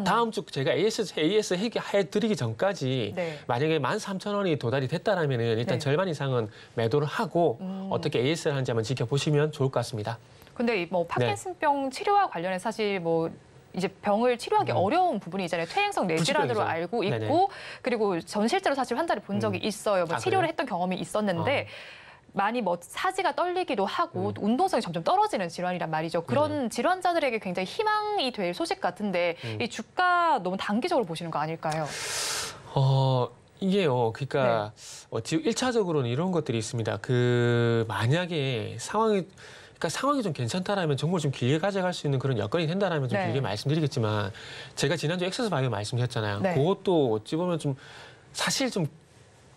Speaker 4: 다음 주 제가 AS 해드리기 전까지
Speaker 2: 네.
Speaker 4: 만약에 13,000원이 도달이 됐다라면은 일단
Speaker 2: 네.
Speaker 4: 절반 이상은 매도를 하고 어떻게 AS를 하는지 한번 지켜보시면 좋을 것 같습니다.
Speaker 2: 근데 이 뭐 파킨슨병 치료와 관련해 사실 뭐 이제 병을 치료하기 어려운 부분이 있잖아요. 퇴행성 뇌질환으로
Speaker 4: 불치병이죠.
Speaker 2: 알고 있고
Speaker 4: 네네.
Speaker 2: 그리고 전 실제로 사실 환자를 본 적이 있어요. 뭐 치료를
Speaker 4: 그래요?
Speaker 2: 했던 경험이 있었는데 많이 뭐 사지가 떨리기도 하고 운동성이 점점 떨어지는 질환이란 말이죠. 그런 질환자들에게 굉장히 희망이 될 소식 같은데 이 주가 너무 단기적으로 보시는 거 아닐까요?
Speaker 4: 이게요. 그러니까 지금 1차적으로는 이런 것들이 있습니다. 만약에 상황이 좀 괜찮다라면 정말 좀 길게 가져갈 수 있는 그런 여건이 된다라면 좀
Speaker 2: 네.
Speaker 4: 길게 말씀드리겠지만 제가 지난주 엑세스 바이오 말씀드렸잖아요.
Speaker 2: 네.
Speaker 4: 그것도 어찌 보면 좀 사실 좀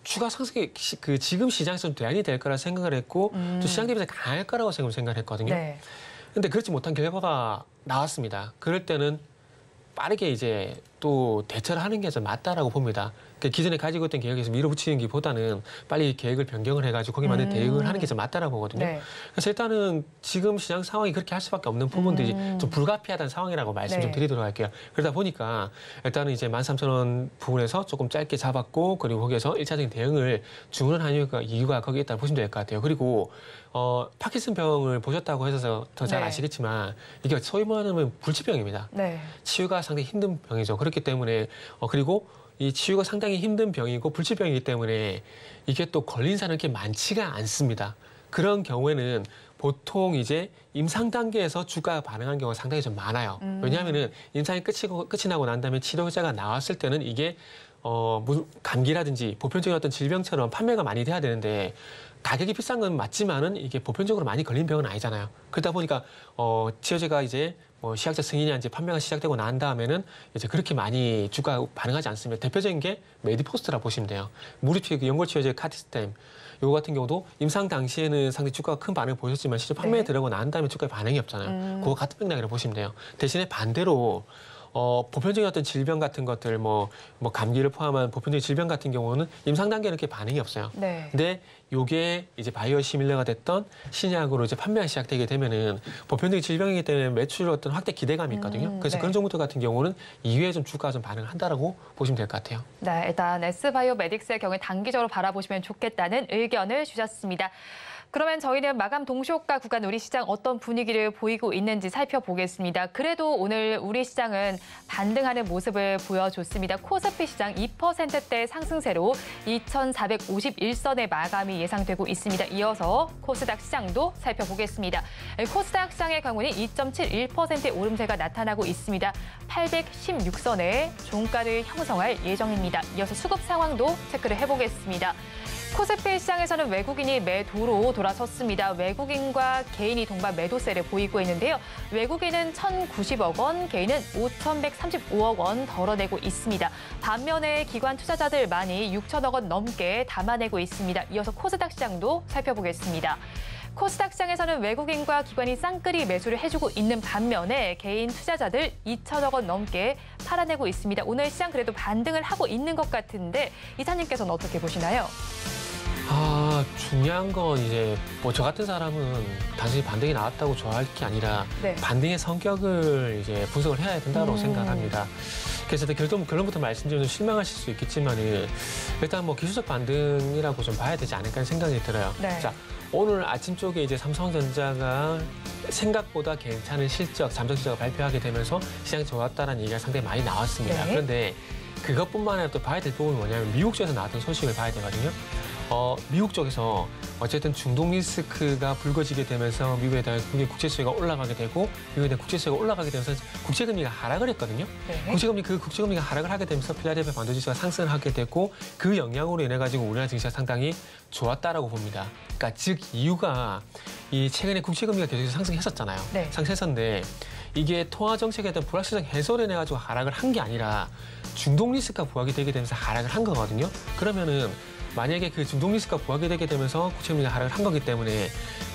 Speaker 4: 주가 상승이 지금 시장에서 좀 대안이 될 거라 생각을 했고 또 시장 대비해서 강할 거라고 생각을 했거든요.
Speaker 2: 네.
Speaker 4: 근데 그렇지 못한 결과가 나왔습니다. 그럴 때는 빠르게 이제 또 대처를 하는 게 좀 맞다라고 봅니다. 그 기존에 가지고 있던 계획에서 밀어붙이는 것보다는 빨리 계획을 변경을 해가지고 거기에 맞는 대응을 하는 게 좀 맞다라고 보거든요.
Speaker 2: 네.
Speaker 4: 그래서 일단은 지금 시장 상황이 그렇게 할 수밖에 없는 부분들이 좀 불가피하다는 상황이라고 말씀 좀
Speaker 2: 네.
Speaker 4: 드리도록 할게요. 그러다 보니까 일단은 이제 13,000원 부분에서 조금 짧게 잡았고 그리고 거기에서 1차적인 대응을 주문한 이유가 거기에 있다고 보시면 될 것 같아요. 그리고 파킨슨병을 보셨다고 하셔서 더 잘
Speaker 2: 네.
Speaker 4: 아시겠지만 이게 소위 말하면 불치병입니다.
Speaker 2: 네.
Speaker 4: 치유가 상당히 힘든 병이죠. 그렇기 때문에 그리고 이 치유가 상당히 힘든 병이고 불치병이기 때문에 이게 또 걸린 사람이 그렇게 많지가 않습니다. 그런 경우에는 보통 이제 임상 단계에서 주가가 반응하는 경우가 상당히 좀 많아요. 왜냐하면은 임상이 끝이 나고 난 다음에 치료제가 나왔을 때는 이게 무슨 감기라든지 보편적인 어떤 질병처럼 판매가 많이 돼야 되는데 가격이 비싼 건 맞지만은 이게 보편적으로 많이 걸린 병은 아니잖아요. 그러다 보니까 치료제가 이제 시약자 승인이 이제 판매가 시작되고 난 다음에는 이제 그렇게 많이 주가 반응하지 않습니다. 대표적인 게 메디포스트라 보시면 돼요. 무릎피 그 연골 치료제 카티스템 요거 같은 경우도 임상 당시에는 상당히 주가가 큰 반응을 보였지만 실제 판매에 들어가고 난 다음에 주가에 반응이 없잖아요. 그거 같은 맥락이라고 보시면 돼요. 대신에 반대로 보편적인 어떤 질병 같은 것들, 뭐 감기를 포함한 보편적인 질병 같은 경우는 임상 단계는 이렇게 반응이 없어요.
Speaker 2: 네.
Speaker 4: 근데 요게 이제 바이오시밀러가 됐던 신약으로 이제 판매가 시작되게 되면은 보편적인 질병이기 때문에 매출 어떤 확대 기대감이 있거든요. 그래서
Speaker 2: 네.
Speaker 4: 그런 종목들 같은 경우는 이후에 좀 주가가 좀 반응을 한다라고 보시면 될 것 같아요.
Speaker 2: 네, 일단 S바이오메딕스의 경우에 단기적으로 바라보시면 좋겠다는 의견을 주셨습니다. 그러면 저희는 마감 동시효과 구간 우리 시장 어떤 분위기를 보이고 있는지 살펴보겠습니다. 그래도 오늘 우리 시장은 반등하는 모습을 보여줬습니다. 코스피 시장 2%대 상승세로 2,451선의 마감이 예상되고 있습니다. 이어서 코스닥 시장도 살펴보겠습니다. 코스닥 시장의 경우는 2.71%의 오름세가 나타나고 있습니다. 816선의 종가를 형성할 예정입니다. 이어서 수급 상황도 체크를 해보겠습니다. 코스피 시장에서는 외국인이 매도로 돌아섰습니다. 외국인과 개인이 동반 매도세를 보이고 있는데요. 외국인은 1,090억 원, 개인은 5,135억 원 덜어내고 있습니다. 반면에 기관 투자자들만이 6천억 원 넘게 담아내고 있습니다. 이어서 코스닥 시장도 살펴보겠습니다. 코스닥 시장에서는 외국인과 기관이 쌍끌이 매수를 해주고 있는 반면에 개인 투자자들 2천억 원 넘게 팔아내고 있습니다. 오늘 시장 그래도 반등을 하고 있는 것 같은데 이사님께서는 어떻게 보시나요?
Speaker 4: 중요한 건 이제 저 같은 사람은 단순히 반등이 나왔다고 좋아할 게 아니라
Speaker 2: 네.
Speaker 4: 반등의 성격을 이제 분석을 해야 된다고 생각합니다. 그래서 결론부터 말씀드리면 실망하실 수 있겠지만 일단 기술적 반등이라고 좀 봐야 되지 않을까 하는 생각이 들어요.
Speaker 2: 네.
Speaker 4: 자, 오늘 아침 쪽에 이제 삼성전자가 생각보다 괜찮은 잠정 실적을 발표하게 되면서 시장이 좋았다는 얘기가 상당히 많이 나왔습니다.
Speaker 2: 네.
Speaker 4: 그런데 그것뿐만 아니라 또 봐야 될 부분이 뭐냐면 미국 쪽에서 나왔던 소식을 봐야 되거든요. 미국 쪽에서 어쨌든 중동 리스크가 불거지게 되면서 미국에 대한 국제 수요가 올라가게 되고 미국에 대한 국제 수요가 올라가게 되면서 국제금리가 하락을 했거든요.
Speaker 2: 네.
Speaker 4: 국제금리가 하락을 하게 되면서 필라델피아 반도지수가 상승을 하게 됐고 그 영향으로 인해 가지고 우리나라 증시가 상당히 좋았다라고 봅니다. 그러니까 즉 이유가 이 최근에 국제금리가 계속 상승했었잖아요.
Speaker 2: 네.
Speaker 4: 상승했었는데 이게 통화 정책에 대한 불확실성 해소를 인해 가지고 하락을 한 게 아니라 중동 리스크가 부각이 되게 되면서 하락을 한 거거든요. 그러면은 만약에 그 중동 리스크가 부각이 되게 되면서 국채금리가 하락을 한 거기 때문에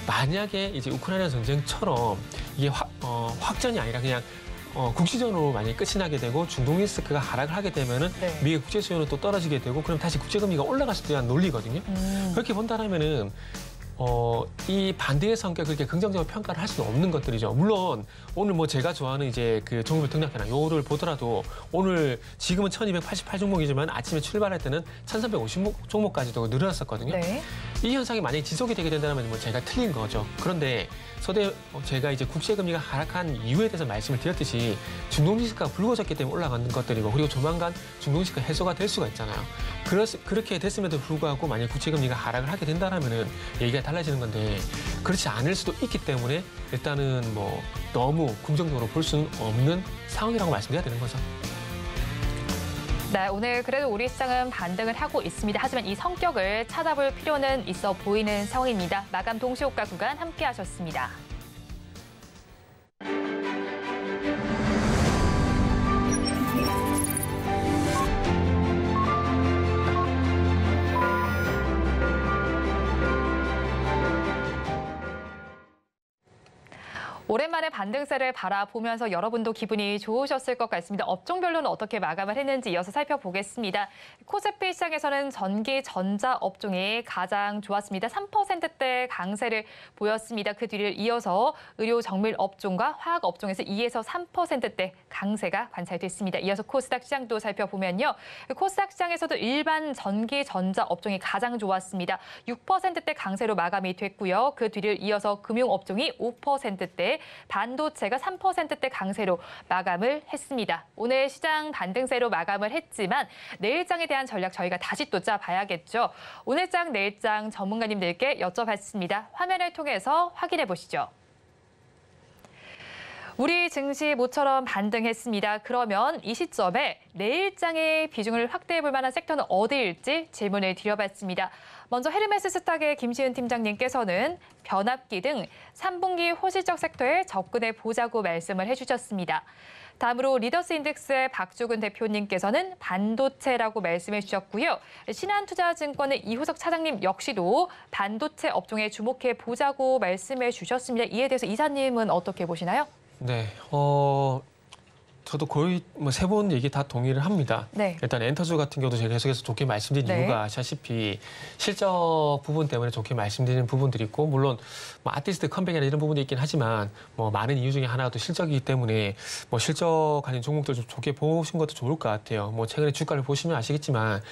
Speaker 4: 만약에 이제 우크라이나 전쟁처럼 이게 확전이 아니라 그냥 국지전으로 만약에 끝이 나게 되고 중동 리스크가 하락을 하게 되면은
Speaker 2: 네.
Speaker 4: 미국의 국제 수요는 또 떨어지게 되고 그럼 다시 국제금리가 올라갈 수도 있는 논리거든요. 그렇게 본다면은 이 반대의 성격 그렇게 긍정적으로 평가를 할 수는 없는 것들이죠. 물론 오늘 제가 좋아하는 이제 그 종목별 등락해나 요를 보더라도 오늘 지금은 1288 종목이지만 아침에 출발할 때는 1350 종목까지도 늘어났었거든요.
Speaker 2: 네.
Speaker 4: 이 현상이 만약에 지속이 되게 된다면 제가 틀린 거죠. 그런데 제가 이제 국제금리가 하락한 이유에 대해서 말씀을 드렸듯이 중동 리스크가 불거졌기 때문에 올라가는 것들이고 그리고 조만간 중동 리스크가 해소가 될 수가 있잖아요. 그렇게 됐음에도 불구하고 만약 국제금리가 하락을 하게 된다면 얘기가 달라지는 건데 그렇지 않을 수도 있기 때문에 일단은 너무 긍정적으로 볼 수는 없는 상황이라고 말씀드려야 되는 거죠.
Speaker 2: 네, 오늘 그래도 우리 시장은 반등을 하고 있습니다. 하지만 이 성격을 찾아볼 필요는 있어 보이는 상황입니다. 마감 동시효과 구간 함께 하셨습니다. 오랜만에 반등세를 바라보면서 여러분도 기분이 좋으셨을 것 같습니다. 업종별로는 어떻게 마감을 했는지 이어서 살펴보겠습니다. 코스피 시장에서는 전기, 전자 업종이 가장 좋았습니다. 3%대 강세를 보였습니다. 그 뒤를 이어서 의료 정밀 업종과 화학 업종에서 2에서 3%대 강세가 관찰됐습니다. 이어서 코스닥 시장도 살펴보면요. 코스닥 시장에서도 일반 전기, 전자 업종이 가장 좋았습니다. 6%대 강세로 마감이 됐고요. 그 뒤를 이어서 금융 업종이 5%대, 반도체가 3%대 강세로 마감을 했습니다. 오늘 시장 반등세로 마감을 했지만 내일장에 대한 전략 저희가 다시 또 짜봐야겠죠. 오늘장, 내일장 전문가님들께 여쭤봤습니다. 화면을 통해서 확인해 보시죠. 우리 증시 모처럼 반등했습니다. 그러면 이 시점에 내일장의 비중을 확대해 볼 만한 섹터는 어디일지 질문을 드려봤습니다. 먼저 헤르메스 스탁의 김시은 팀장님께서는 변압기 등 3분기 호실적 섹터에 접근해 보자고 말씀을 해주셨습니다. 다음으로 리더스 인덱스의 박주근 대표님께서는 반도체라고 말씀해 주셨고요. 신한투자증권의 이후석 차장님 역시도 반도체 업종에 주목해 보자고 말씀해 주셨습니다. 이에 대해서 이사님은 어떻게 보시나요?
Speaker 4: 네, 저도 거의 세 번 얘기 다 동의를 합니다.
Speaker 2: 네.
Speaker 4: 일단 엔터주 같은 경우도 제가 계속해서 좋게 말씀드린
Speaker 2: 네.
Speaker 4: 이유가 아시다시피 실적 부분 때문에 좋게 말씀드리는 부분들이 있고, 물론 아티스트 컴백이나 이런 부분도 있긴 하지만 많은 이유 중에 하나가 또 실적이기 때문에 실적 관련 종목들 좀 좋게 보신 것도 좋을 것 같아요. 최근에 주가를 보시면 아시겠지만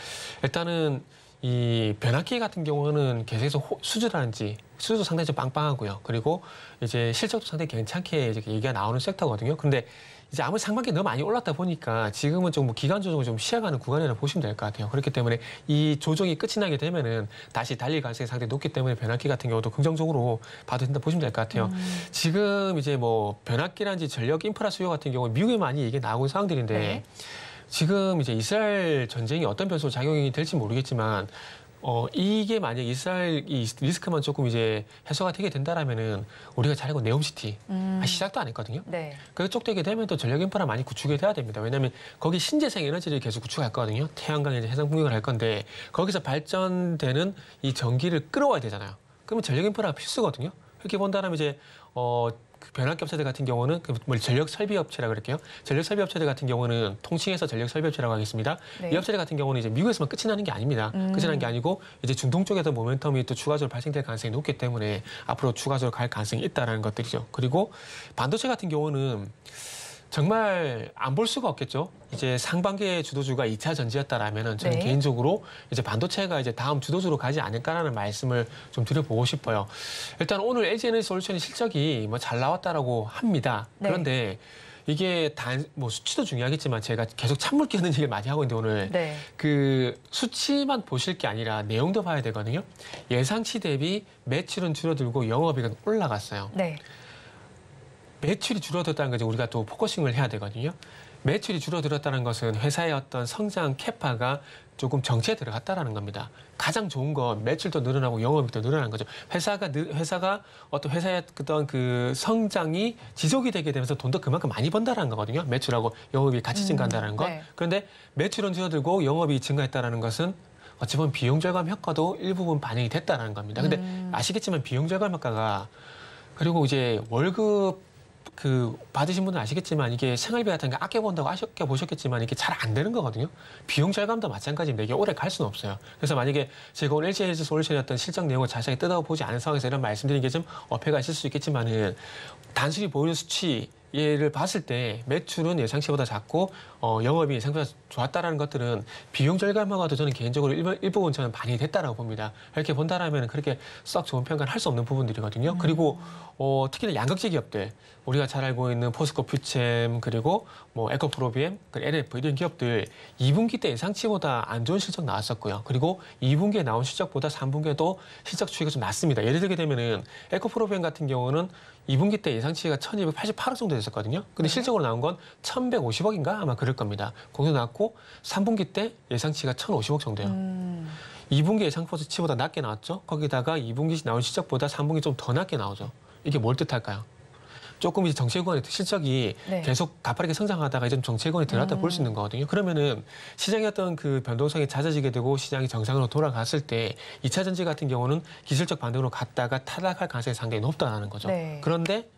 Speaker 4: 일단은 이 변압기 같은 경우는 계속해서 수주도 상당히 좀 빵빵하고요. 그리고 이제 실적도 상당히 괜찮게 이제 얘기가 나오는 섹터거든요. 근데 이제 아무리 상반기에 너무 많이 올랐다 보니까 지금은 좀 기간 조정을 좀 쉬어가는 구간이라고 보시면 될 것 같아요. 그렇기 때문에 이 조정이 끝이 나게 되면은 다시 달릴 가능성이 상당히 높기 때문에 변압기 같은 경우도 긍정적으로 봐도 된다 보시면 될 것 같아요. 지금 이제 변압기라든지 전력 인프라 수요 같은 경우 미국에 많이 얘기 나오고 있는 상황들인데
Speaker 2: 네.
Speaker 4: 지금 이제 이스라엘 전쟁이 어떤 변수로 작용이 될지 모르겠지만 이게 만약 이스라엘 이 리스크만 조금 이제 해소가 되게 된다라면은 우리가 잘 알고 네옴시티 시작도 안 했거든요.
Speaker 2: 네.
Speaker 4: 그쪽 되게 되면 또 전력 인프라 많이 구축이 돼야 됩니다. 왜냐하면 거기 신재생 에너지를 계속 구축할 거거든요. 태양광 이제 해상 풍력을 할 건데 거기서 발전되는 이 전기를 끌어와야 되잖아요. 그러면 전력 인프라가 필수거든요. 이렇게 본다면 이제 그 변압기 업체들 같은 경우는 전력 설비 업체라고 그럴게요. 전력 설비 업체들 같은 경우는 통칭해서 전력 설비 업체라고 하겠습니다.
Speaker 2: 네.
Speaker 4: 이 업체들 같은 경우는 이제 미국에서만 끝이 나는 게 아닙니다. 끝이 나는 게 아니고 이제 중동 쪽에서 모멘텀이 또 추가적으로 발생될 가능성이 높기 때문에 앞으로 추가적으로 갈 가능성이 있다라는 것들이죠. 그리고 반도체 같은 경우는 정말 안 볼 수가 없겠죠. 이제 상반기의 주도주가 2차 전지였다라면은 저는
Speaker 2: 네.
Speaker 4: 개인적으로 이제 반도체가 이제 다음 주도주로 가지 않을까라는 말씀을 좀 드려보고 싶어요. 일단 오늘 LG에너지솔루션이 실적이 잘 나왔다라고 합니다.
Speaker 2: 네.
Speaker 4: 그런데 이게 수치도 중요하겠지만 제가 계속 찬물 끼얹는 얘기를 많이 하고 있는데 오늘
Speaker 2: 네.
Speaker 4: 그 수치만 보실 게 아니라 내용도 봐야 되거든요. 예상치 대비 매출은 줄어들고 영업이익은 올라갔어요.
Speaker 2: 네.
Speaker 4: 매출이 줄어들었다는 거죠. 우리가 또 포커싱을 해야 되거든요. 매출이 줄어들었다는 것은 회사의 어떤 성장 캐파가 조금 정체에 들어갔다라는 겁니다. 가장 좋은 건 매출도 늘어나고 영업이익도 늘어나는 거죠. 회사가 어떤 회사의 어떤 그 성장이 지속이 되게 되면서 돈도 그만큼 많이 번다라는 거거든요. 매출하고 영업이 같이 증가한다는 것.
Speaker 2: 네.
Speaker 4: 그런데 매출은 줄어들고 영업이 증가했다라는 것은 어찌 보면 비용 절감 효과도 일부분 반영이 됐다라는 겁니다. 근데 아시겠지만 비용 절감 효과가 그리고 이제 월급 받으신 분은 아시겠지만 이게 생활비 같은 거 아껴본다고 아껴보셨겠지만 이게 잘 안 되는 거거든요. 비용 절감도 마찬가지인데 이게 오래 갈 수는 없어요. 그래서 만약에 제가 오늘 LG에너지솔루션의 어떤 실적 내용을 자세히 뜯어보지 않은 상황에서 이런 말씀드린 게 좀 어폐가 있을 수 있겠지만은 단순히 보이는 수치 얘를 봤을 때 매출은 예상치보다 작고 영업이 예상보다 좋았다라는 것들은 비용 절감화가도 저는 개인적으로 일부분 저는 반영이 됐다라고 봅니다. 이렇게 본다라면 그렇게 썩 좋은 평가는 할 수 없는 부분들이거든요. 그리고 특히나 양극재 기업들 우리가 잘 알고 있는 포스코 퓨챔 그리고 에코프로비엠, LF 이런 기업들 2분기 때 예상치보다 안 좋은 실적 나왔었고요. 그리고 2분기에 나온 실적보다 3분기에도 실적 추이가 좀 낮습니다. 예를 들게 되면은 에코프로비엠 같은 경우는 2분기 때 예상치가 1,288억 정도 됐었거든요. 근데 실적으로 나온 건 1,150억인가 아마 그럴 겁니다. 거기서 나왔고 3분기 때 예상치가 1,050억 정도예요. 2분기 예상치보다 낮게 나왔죠. 거기다가 2분기 나온 실적보다 3분기 좀 더 낮게 나오죠. 이게 뭘 뜻할까요? 조금 이제 정체권의 실적이
Speaker 2: 네.
Speaker 4: 계속 가파르게 성장하다가 이제 정체권이 들어갔다 볼 수 있는 거거든요. 그러면은 시장의 어떤 그 변동성이 잦아지게 되고 시장이 정상으로 돌아갔을 때 2차 전지 같은 경우는 기술적 반등으로 갔다가 타락할 가능성이 상당히 높다는 거죠.
Speaker 2: 네.
Speaker 4: 그런데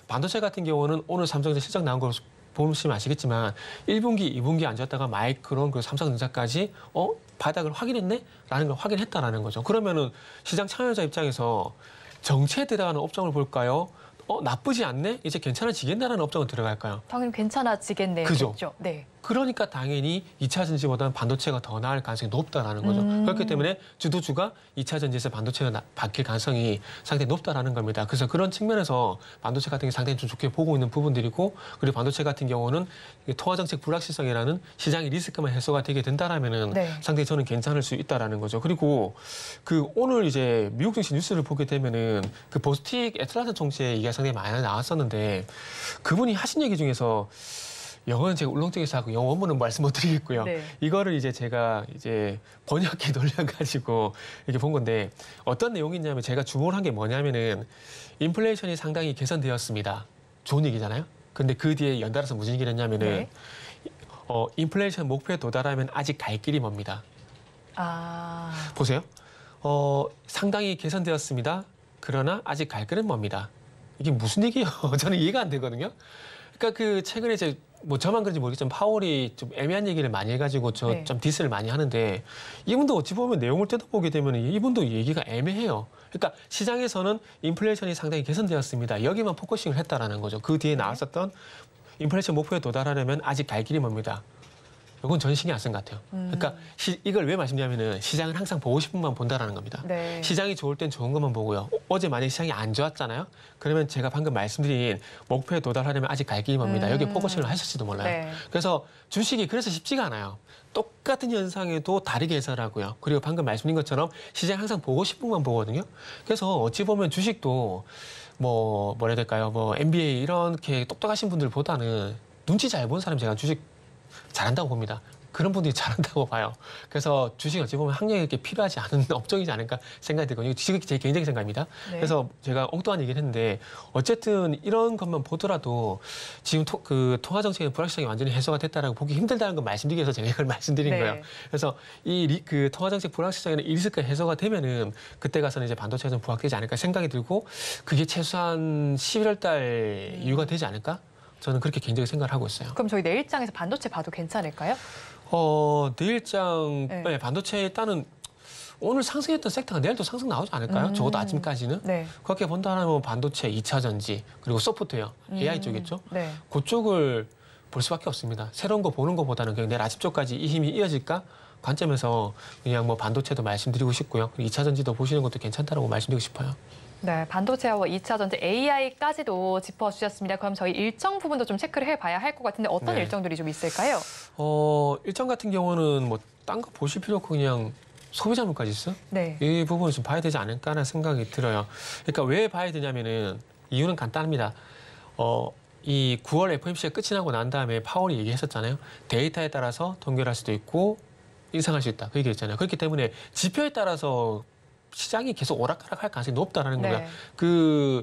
Speaker 4: 반도체 같은 경우는 오늘 삼성전자 실적 나온 걸 보시면 아시겠지만 1분기, 2분기 안 좋았다가 마이크론 그리고 삼성전자까지 바닥을 확인했네? 라는 걸 확인했다라는 거죠. 그러면은 시장 참여자 입장에서 정체에 들어가는 업종을 볼까요? 나쁘지 않네? 이제 괜찮아지겠다라는 업종을 들어갈까요?
Speaker 2: 당연히 괜찮아지겠네요.
Speaker 4: 그죠?
Speaker 2: 그렇죠? 네.
Speaker 4: 그러니까 당연히 2차 전지보다는 반도체가 더 나을 가능성이 높다라는 거죠. 그렇기 때문에 주도주가 2차 전지에서 반도체가 바뀔 가능성이 상당히 높다라는 겁니다. 그래서 그런 측면에서 반도체 같은 게 상당히 좀 좋게 보고 있는 부분들이고, 그리고 반도체 같은 경우는 통화정책 불확실성이라는 시장의 리스크만 해소가 되게 된다라면은
Speaker 2: 네.
Speaker 4: 상당히 저는 괜찮을 수 있다라는 거죠. 그리고 그 오늘 이제 미국 증시 뉴스를 보게 되면은 그 보스틱 애틀란타 총재의 얘기가 상당히 많이 나왔었는데, 그분이 하신 얘기 중에서 영어는 제가 울렁증에서 하고 영어 원문은 말씀 못 드리겠고요.
Speaker 2: 네.
Speaker 4: 이거를 이제 제가 이제 번역기 돌려가지고 이렇게 본 건데, 어떤 내용이냐면 제가 주목을 한 게 뭐냐면은 인플레이션이 상당히 개선되었습니다. 좋은 얘기잖아요. 근데 그 뒤에 연달아서 무슨 얘기를 했냐면은
Speaker 2: 네.
Speaker 4: 인플레이션 목표에 도달하면 아직 갈 길이 멉니다. 보세요. 상당히 개선되었습니다. 그러나 아직 갈 길은 멉니다. 이게 무슨 얘기예요? 저는 이해가 안 되거든요. 그러니까 그 최근에 이제 뭐 저만 그런지 모르겠지만 파월이 좀 애매한 얘기를 많이 해가지고 좀 디스를 많이 하는데, 이분도 어찌 보면 내용을 뜯어보게 되면 이분도 얘기가 애매해요. 그러니까 시장에서는 인플레이션이 상당히 개선되었습니다. 여기만 포커싱을 했다라는 거죠. 그 뒤에 나왔었던 인플레이션 목표에 도달하려면 아직 갈 길이 멉니다. 이건 전혀 신경 안 쓴 것 같아요. 그러니까 이걸 왜 말씀드리냐면은 시장은 항상 보고 싶은 것만 본다라는 겁니다.
Speaker 2: 네.
Speaker 4: 시장이 좋을 땐 좋은 것만 보고요. 어제 만약에 시장이 안 좋았잖아요. 그러면 제가 방금 말씀드린 목표에 도달하려면 아직 갈 길이 멉니다. 여기 포커싱을 하실지도 몰라요.
Speaker 2: 네.
Speaker 4: 그래서 주식이 그래서 쉽지가 않아요. 똑같은 현상에도 다르게 해석하고요. 그리고 방금 말씀드린 것처럼 시장 항상 보고 싶은 것만 보거든요. 그래서 어찌 보면 주식도 뭐라 해야 될까요? MBA 이렇게 똑똑하신 분들보다는 눈치 잘 본 사람, 제가 주식 잘한다고 봅니다. 그런 분들이 잘한다고 봐요. 그래서 주식이 어찌 보면 학력이 필요하지 않은 업종이지 않을까 생각이 들거든요. 지금 제 개인적인 생각입니다.
Speaker 2: 네.
Speaker 4: 그래서 제가 엉뚱한 얘기를 했는데, 어쨌든 이런 것만 보더라도 지금 그 통화정책의 불확실성이 완전히 해소가 됐다라고 보기 힘들다는 걸 말씀드리기 위해서 제가 이걸 말씀드린
Speaker 2: 네.
Speaker 4: 거예요. 그래서 그 통화정책 불확실성이나 이 리스크가 해소가 되면은 그때 가서는 이제 반도체가 좀 부각되지 않을까 생각이 들고, 그게 최소한 11월 달 이유가 되지 않을까? 저는 그렇게 개인적으로 생각을 하고 있어요.
Speaker 2: 그럼 저희 내일장에서 반도체 봐도 괜찮을까요?
Speaker 4: 내일장
Speaker 2: 네.
Speaker 4: 반도체 일단은 오늘 상승했던 섹터가 내일도 상승 나오지 않을까요? 적어도 아침까지는.
Speaker 2: 네.
Speaker 4: 그렇게 본다면 반도체, 2차 전지, 그리고 소프트웨어, AI 쪽이겠죠?
Speaker 2: 네.
Speaker 4: 그쪽을 볼 수밖에 없습니다. 새로운 거 보는 것보다는 그냥 내일 아침 쪽까지 이 힘이 이어질까? 관점에서 그냥 반도체도 말씀드리고 싶고요. 2차 전지도 보시는 것도 괜찮다라고 말씀드리고 싶어요.
Speaker 2: 네, 반도체와 2차 전지 AI까지도 짚어주셨습니다. 그럼 저희 일정 부분도 좀 체크를 해봐야 할 것 같은데 어떤
Speaker 4: 네.
Speaker 2: 일정들이 좀 있을까요?
Speaker 4: 일정 같은 경우는 딴 거 보실 필요 없고 그냥 소비자물까지 있어?
Speaker 2: 네.
Speaker 4: 이 부분을 좀 봐야 되지 않을까라는 생각이 들어요. 그러니까 왜 봐야 되냐면은 이유는 간단합니다. 이 9월 FOMC가 끝이 나고 난 다음에 파월이 얘기했었잖아요. 데이터에 따라서 동결할 수도 있고 인상할 수 있다. 그 얘기했잖아요. 그렇기 때문에 지표에 따라서 시장이 계속 오락가락할 가능성이 높다라는
Speaker 2: 네.
Speaker 4: 거예요.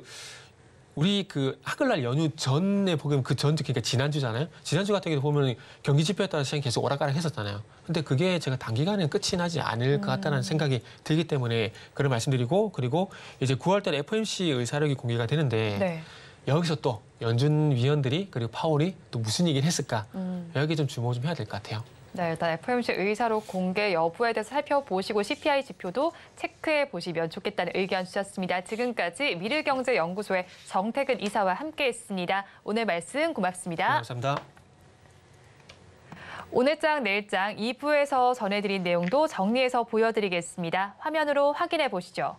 Speaker 4: 우리 한글날 연휴 전에 보면 그 전주, 그러니까 지난주잖아요. 지난주 같은 경우 보면 경기 지표에 따라 시장이 계속 오락가락 했었잖아요. 근데 그게 제가 단기간에 끝이 나지 않을 것 같다는 생각이 들기 때문에 그런 말씀드리고, 그리고 이제 9월 달에 FOMC 의사록이 공개가 되는데
Speaker 2: 네.
Speaker 4: 여기서 또 연준 위원들이 그리고 파월이 또 무슨 얘기를 했을까? 여기 좀 주목 좀 해야 될 것 같아요.
Speaker 2: 네, 일단 FOMC 의사록 공개 여부에 대해서 살펴보시고 CPI 지표도 체크해 보시면 좋겠다는 의견 주셨습니다. 지금까지 미르경제연구소의 정태근 이사와 함께했습니다. 오늘 말씀 고맙습니다.
Speaker 4: 네, 감사합니다.
Speaker 2: 오늘장 내일장 2부에서 전해드린 내용도 정리해서 보여드리겠습니다. 화면으로 확인해 보시죠.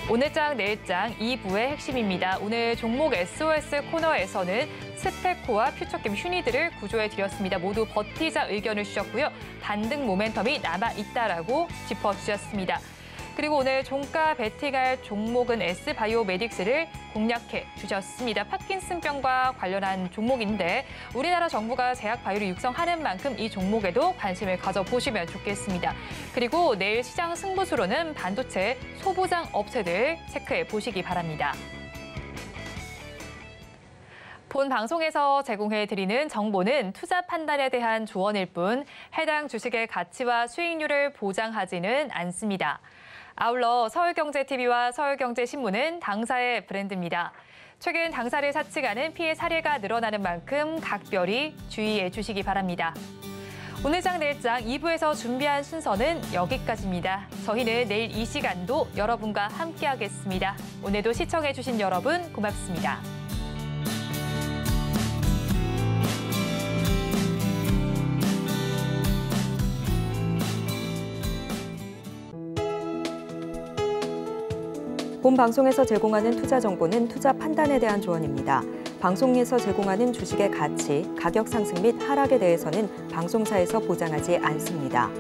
Speaker 2: 오늘장 내일장 2부의 핵심입니다. 오늘 종목 SOS 코너에서는 스페코와 퓨처캠 휴니들을 구조해 드렸습니다. 모두 버티자 의견을 주셨고요. 반등 모멘텀이 남아있다라고 짚어주셨습니다. 그리고 오늘 종가 베팅할 종목은 S바이오메딕스를 공략해 주셨습니다. 파킨슨병과 관련한 종목인데 우리나라 정부가 제약 바이오를 육성하는 만큼 이 종목에도 관심을 가져보시면 좋겠습니다. 그리고 내일 시장 승부수로는 반도체 소보장 업체들 체크해 보시기 바랍니다. 본 방송에서 제공해드리는 정보는 투자 판단에 대한 조언일 뿐 해당 주식의 가치와 수익률을 보장하지는 않습니다. 아울러 서울경제TV와 서울경제신문은 당사의 브랜드입니다. 최근 당사를 사측하는 피해 사례가 늘어나는 만큼 각별히 주의해 주시기 바랍니다. 오늘장 내일장 2부에서 준비한 순서는 여기까지입니다. 저희는 내일 이 시간도 여러분과 함께하겠습니다. 오늘도 시청해 주신 여러분 고맙습니다.
Speaker 1: 본 방송에서 제공하는 투자 정보는 투자 판단에 대한 조언입니다. 방송에서 제공하는 주식의 가치, 가격 상승 및 하락에 대해서는 방송사에서 보장하지 않습니다.